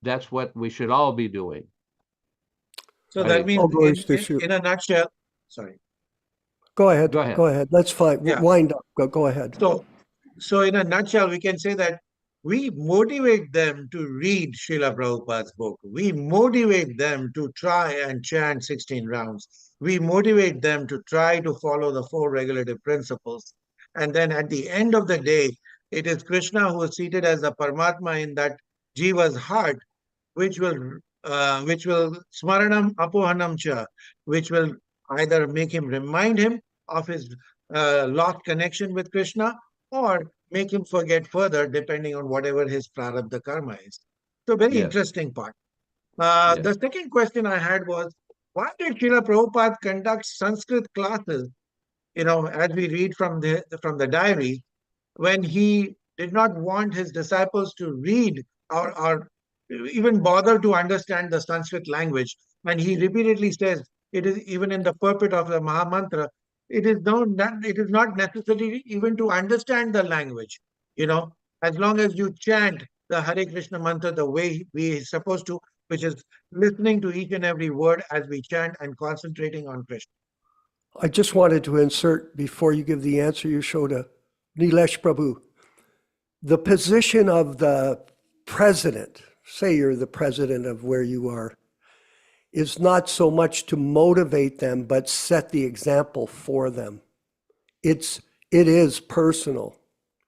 That's what we should all be doing. So that means Oh, in a nutshell, sorry. Go ahead. Go ahead. Go ahead. That's fine. Yeah. Wind up. Go ahead. So in a nutshell, we can say that we motivate them to read Srila Prabhupada's book. We motivate them to try and chant 16 rounds. We motivate them to try to follow the four regulative principles. And then at the end of the day, it is Krishna who is seated as the Paramatma in that Jiva's heart, which will smaranam apohanam cha, which will either make him remind him of his lost connection with Krishna, or make him forget further, depending on whatever his prarabdha karma is. So very interesting part. The second question I had was, why did Srila Prabhupada conduct Sanskrit classes, as we read from the diary, when he did not want his disciples to read or even bother to understand the Sanskrit language? And he repeatedly says, it is even in the purport of the Mahamantra, it is not necessary even to understand the language. As long as you chant the Hare Krishna mantra the way we are supposed to, which is listening to each and every word as we chant and concentrating on Krishna. I just wanted to insert, before you give the answer, Yashoda, Nilesh Prabhu, the position of the president, say you're the president of where you are, is not so much to motivate them, but set the example for them. It is personal.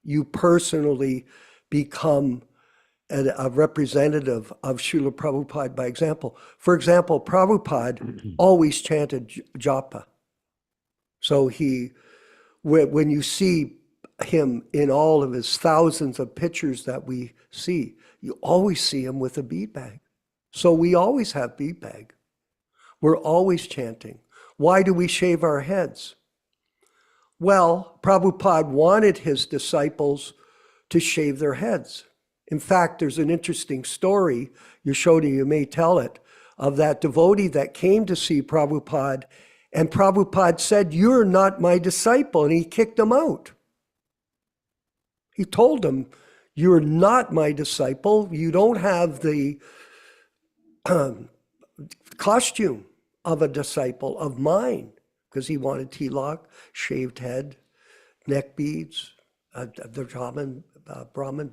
You personally become a representative of Srila Prabhupada by example. For example, Prabhupada always chanted japa. So when you see him in all of his thousands of pictures that we see, you always see him with a bead bag. So we always have bead bag. We're always chanting. Why do we shave our heads? Well, Prabhupada wanted his disciples to shave their heads. In fact, there's an interesting story, Yashoda, you may tell it, of that devotee that came to see Prabhupada, and Prabhupada said, "You're not my disciple," and he kicked him out. He told him, "You're not my disciple. You don't have the costume of a disciple of mine," because he wanted tilak, shaved head, neck beads, the Brahmin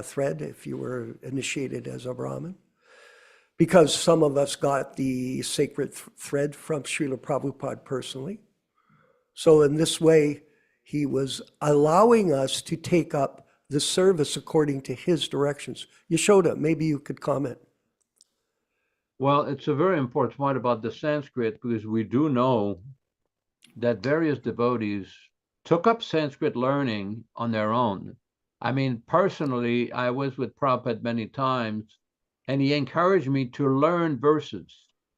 thread if you were initiated as a Brahmin. Because some of us got the sacred thread from Srila Prabhupada personally. So in this way, he was allowing us to take up the service according to his directions. Yashoda, maybe you could comment. Well, it's a very important point about the Sanskrit, because we do know that various devotees took up Sanskrit learning on their own. I mean, personally, I was with Prabhupada many times, and he encouraged me to learn verses,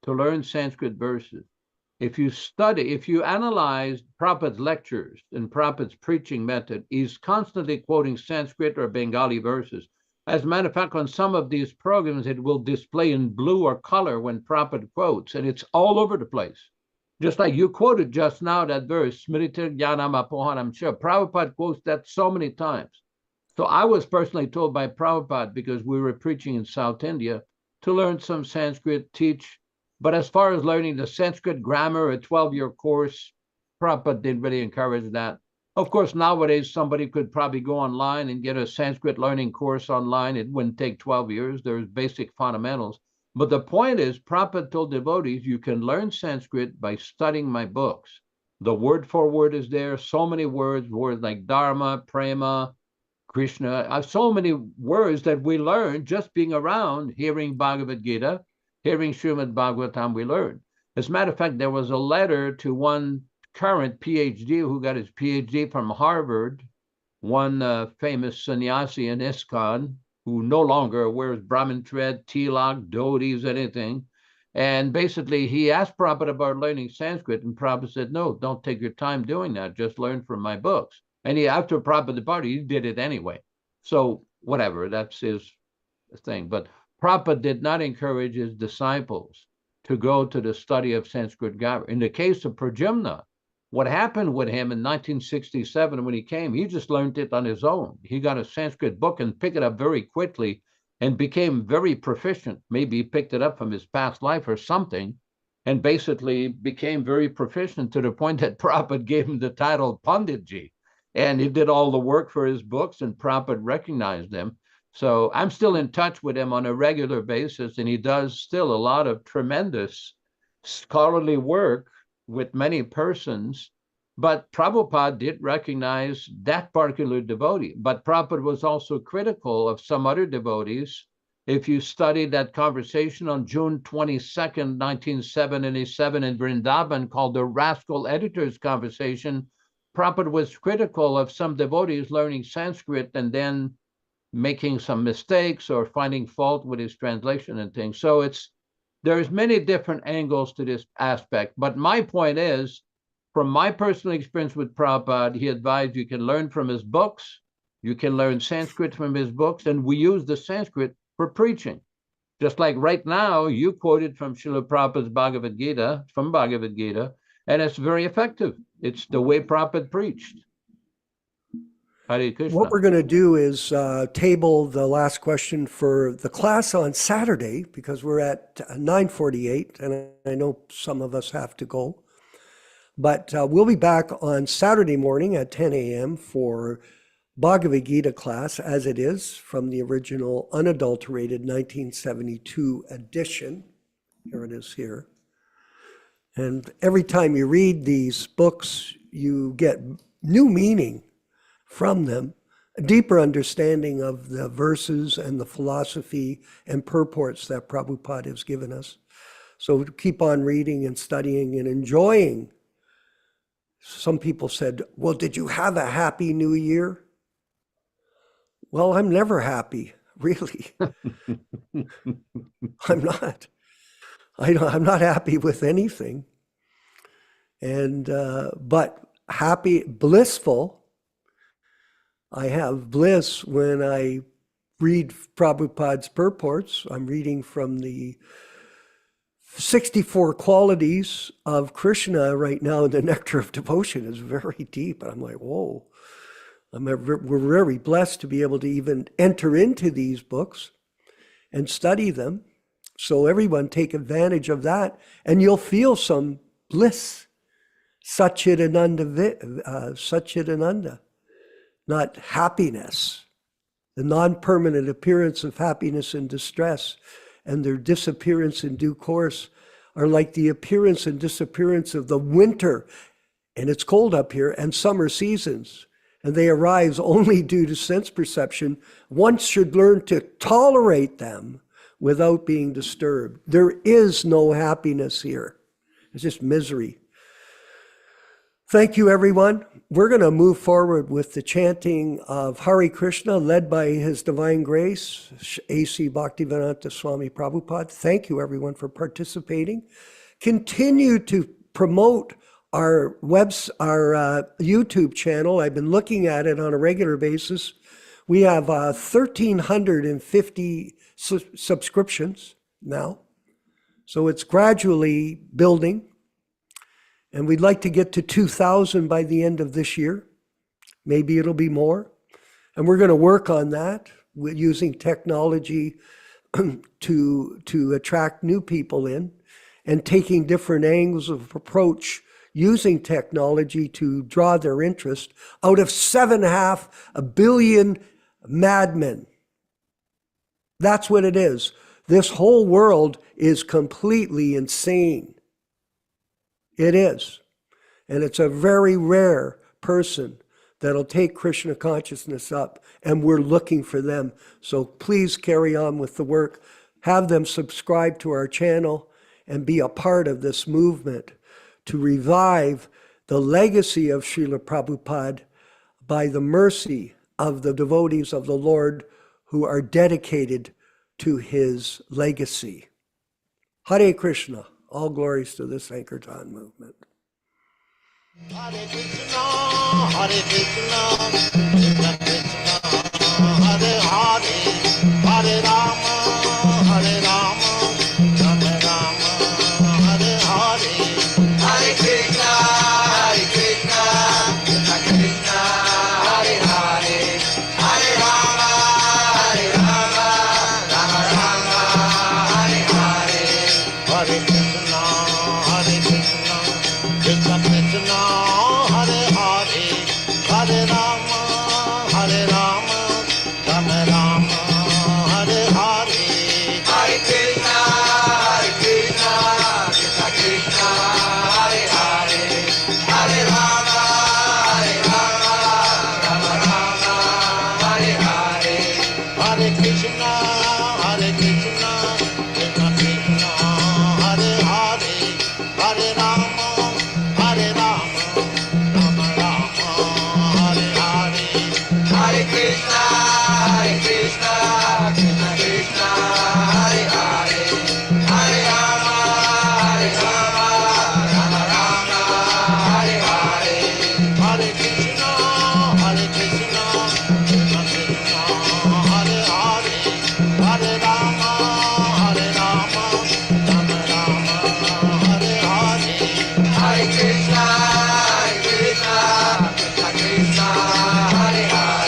to learn Sanskrit verses. If you analyze Prabhupada's lectures and Prabhupada's preaching method, he's constantly quoting Sanskrit or Bengali verses. As a matter of fact, on some of these programs, it will display in blue or color when Prabhupada quotes, and it's all over the place. Just like you quoted just now that verse, Smriti Jnanam Apohanam Cha. Prabhupada quotes that so many times. So I was personally told by Prabhupada, because we were preaching in South India, to learn some Sanskrit, teach. But as far as learning the Sanskrit grammar, a 12-year course, Prabhupada didn't really encourage that. Of course, nowadays, somebody could probably go online and get a Sanskrit learning course online. It wouldn't take 12 years. There's basic fundamentals. But the point is, Prabhupada told devotees, you can learn Sanskrit by studying my books. The word for word is there. So many words like dharma, prema, Krishna, so many words that we learn just being around, hearing Bhagavad Gita, hearing Srimad Bhagavatam, we learn. As a matter of fact, there was a letter to one current PhD who got his PhD from Harvard, one famous sannyasi in ISKCON, who no longer wears Brahmin thread, tilak, dhotis, anything. And basically, he asked Prabhupada about learning Sanskrit, and Prabhupada said, no, don't take your time doing that. Just learn from my books. And after Prabhupada departed, he did it anyway. So whatever, that's his thing. But Prabhupada did not encourage his disciples to go to the study of Sanskrit grammar. In the case of Pradyumna, what happened with him in 1967 when he came, he just learned it on his own. He got a Sanskrit book and picked it up very quickly and became very proficient. Maybe he picked it up from his past life or something, and basically became very proficient to the point that Prabhupada gave him the title Panditji. And he did all the work for his books, and Prabhupada recognized him. So I'm still in touch with him on a regular basis, and he does still a lot of tremendous scholarly work with many persons. But Prabhupada did recognize that particular devotee. But Prabhupada was also critical of some other devotees. If you study that conversation on June 22nd, 1977 in Vrindavan called the Rascal Editor's Conversation, Prabhupada was critical of some devotees learning Sanskrit and then making some mistakes or finding fault with his translation and things. So there's many different angles to this aspect. But my point is, from my personal experience with Prabhupada, he advised you can learn from his books, you can learn Sanskrit from his books, and we use the Sanskrit for preaching. Just like right now, you quoted from Srila Prabhupada's Bhagavad Gita, from Bhagavad Gita, and it's very effective. It's the way Prabhupada preached. Hare What Krishna. we're going to do is table the last question for the class on Saturday, because we're at 9:48, and I know some of us have to go. But we'll be back on Saturday morning at 10 a.m. for Bhagavad Gita class, as it is, from the original unadulterated 1972 edition. Here it is here. And every time you read these books, you get new meaning from them, a deeper understanding of the verses and the philosophy and purports that Prabhupada has given us. So keep on reading and studying and enjoying. Some people said, well, did you have a happy new year? Well, I'm never happy, really. I'm not. I'm not happy with anything. And, but happy, blissful. I have bliss when I read Prabhupada's purports. I'm reading from the 64 qualities of Krishna right now. The nectar of devotion is very deep. I'm like, whoa. We're very blessed to be able to even enter into these books and study them. So everyone take advantage of that, and you'll feel some bliss. Satchitananda, not happiness. The non-permanent appearance of happiness and distress and their disappearance in due course are like the appearance and disappearance of the winter, and it's cold up here, and summer seasons. And they arise only due to sense perception. One should learn to tolerate them without being disturbed. There is no happiness here. It's just misery. Thank you, everyone. We're going to move forward with the chanting of Hare Krishna, led by His Divine Grace, A.C. Bhaktivedanta Swami Prabhupada. Thank you, everyone, for participating. Continue to promote our YouTube channel. I've been looking at it on a regular basis. We have 1,350 subscriptions now. So it's gradually building. And we'd like to get to 2,000 by the end of this year. Maybe it'll be more. And we're going to work on that with using technology to attract new people in, and taking different angles of approach using technology to draw their interest out of 7.5 billion madmen. That's what it is. This whole world is completely insane. It is. And it's a very rare person that'll take Krishna consciousness up, and we're looking for them. So please carry on with the work. Have them subscribe to our channel and be a part of this movement to revive the legacy of Srila Prabhupada by the mercy of the devotees of the Lord who are dedicated to his legacy. Hare Krishna. All glories to the Sankirtan movement. Hare Krishna, Hare Krishna, Krishna Krishna, Hare Hare, Hare Rama, Hare Rama, Rama Rama, Hare Hare. Hare Krishna, Hare Krishna, Krishna Krishna, Hare Hare, Hare Rama, Hare Rama, Rama Rama, Hare Hare. Hare Krishna, Hare Krishna, Krishna Krishna, Hare Hare, Hare Rama, Hare Rama, Rama Rama, Hare Hare. Hare Krishna, Hare Krishna, Krishna Krishna, Hare Hare, Hare Rama, Hare Rama, Rama Rama, Hare Hare. Hare Krishna, Hare Krishna, Krishna Krishna, Hare Hare, Hare Rama, Hare Rama, Rama Rama, Hare Hare. Hare Krishna, Hare Krishna, Krishna Krishna, Hare Hare, Hare Rama, Hare Rama, Rama Rama, Hare Hare. Hare Krishna, Hare Krishna, Krishna Krishna, Hare Hare, Hare Rama, Hare Rama, Rama Rama, Hare Hare. Hare Krishna, Hare Krishna, Krishna Krishna, Hare Hare.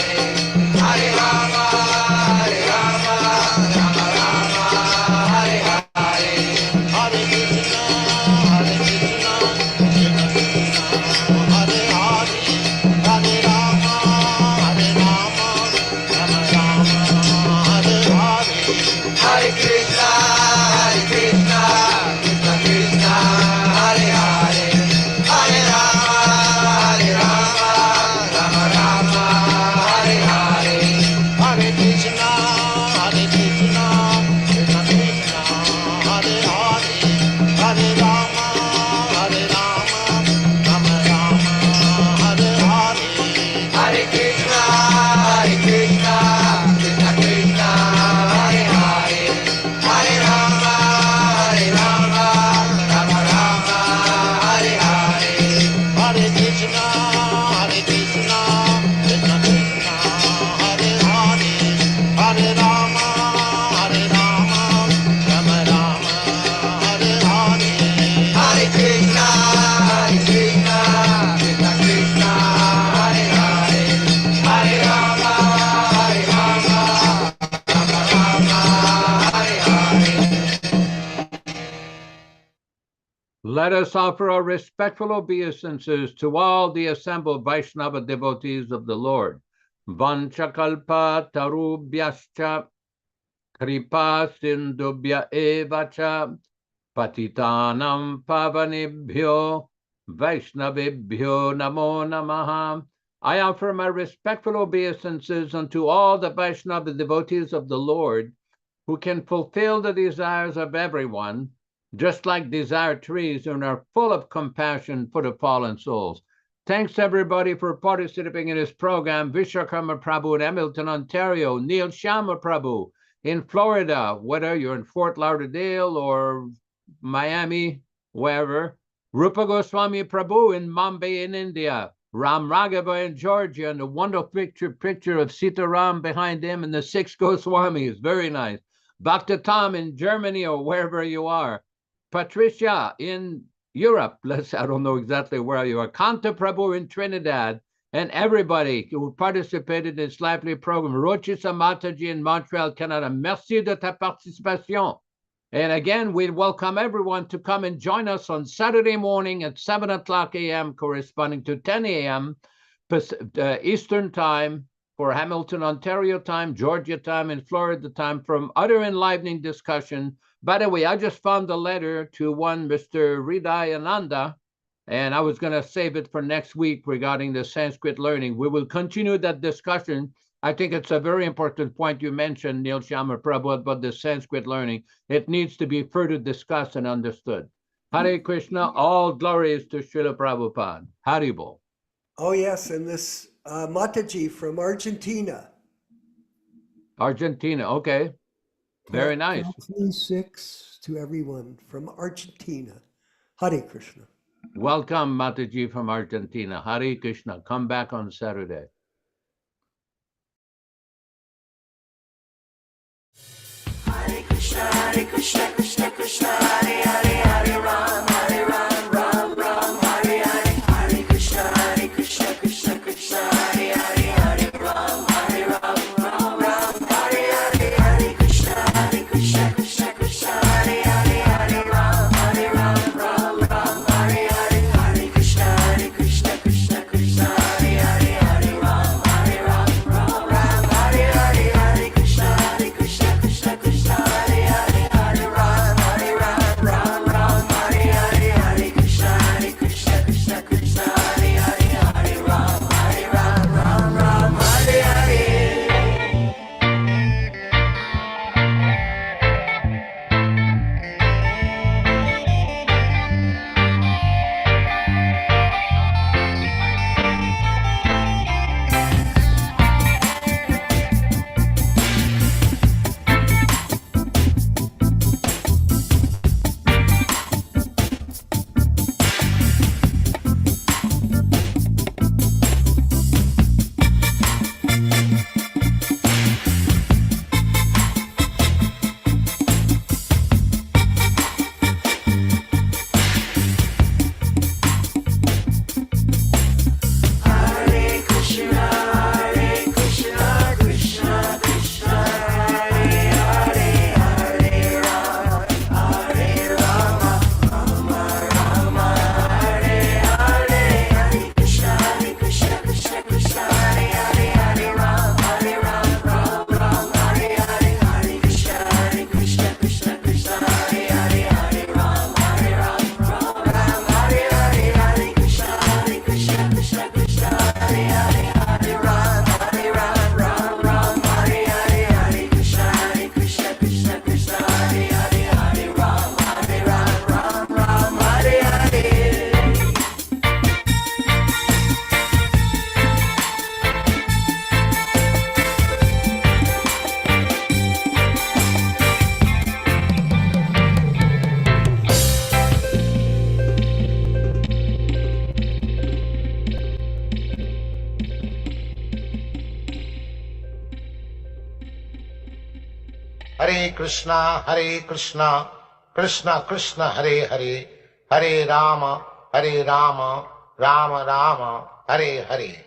Let us offer our respectful obeisances to all the assembled Vaishnava devotees of the Lord. Vanchakalpa tarubhyascha kripa sindubhya evacha patitanam pavanebhyo Vaishnavebhyo namo namaha. I offer my respectful obeisances unto all the Vaishnava devotees of the Lord who can fulfill the desires of everyone, just like desire trees, and are full of compassion for the fallen souls. Thanks everybody for participating in this program. Vishwakarma Prabhu in Hamilton, Ontario. Nityānanda Prabhu in Florida, whether you're in Fort Lauderdale or Miami, wherever. Rupa Goswami Prabhu in Mumbai in India. Ram Raghava in Georgia, and the wonderful picture of Sita Ram behind him and the 6 Goswamis. Very nice. Bhakta Tom in Germany or wherever you are. Patricia in Europe, I don't know exactly where you are. Kanta Prabhu in Trinidad, and everybody who participated in this lively program. Rochisa Mataji in Montreal, Canada. Merci de ta participation. And again, we welcome everyone to come and join us on Saturday morning at 7 o'clock a.m., corresponding to 10 a.m. Eastern Time for Hamilton, Ontario time, Georgia time, and Florida time, from other enlivening discussion. By the way, I just found a letter to one Mr. Nityānanda, and I was going to save it for next week regarding the Sanskrit learning. We will continue that discussion. I think it's a very important point you mentioned, Nityānanda Prabhu, about the Sanskrit learning. It needs to be further discussed and understood. Hare Krishna, all glories to Srila Prabhupada. Haribol. Oh, yes, and this Mataji from Argentina. Argentina, okay. Very nice. 26 to everyone from Argentina. Hare Krishna. Welcome, Mataji from Argentina. Hare Krishna. Come back on Saturday. Hare Krishna, Krishna Krishna, Hare Hare, Hare Ram, Ram Ram, Hare Hare. Hare Krishna, Krishna Krishna, Hare Hare, Hare Ram, Ram Ram, Hare Hare. Hare Krishna, Krishna Krishna, Hare Hare, Hare Ram, Ram Hare Hare. Hare Krishna, Krishna Krishna, Hare Hare, Hare Ram, Ram Hare Hare. Hare Krishna, Krishna Krishna, Hare Hare, Hare Ram, Ram Hare Hare. Hare Krishna, Krishna Krishna, Hare Hare, Hare Ram, Ram Hare Hare. Hare Krishna, Krishna Krishna, Hare Hare, Hare Rama, Rama Hare Hare. Hare Krishna, Krishna Hare Hare, Hare Ram, Ram Hare Hare. Hare Krishna, Krishna Hare Hare, Hare Ram, Ram Hare Hare. Hare Krishna, Krishna Hare Hare, Hare Ram, Ram Hare Hare. Hare Krishna, Krishna Hare Hare, Hare Ram, Ram Hare Hare. Hare Krishna, Krishna Krishna, Hare Hare, Hare Rama, Rama Rama, Hare Hare.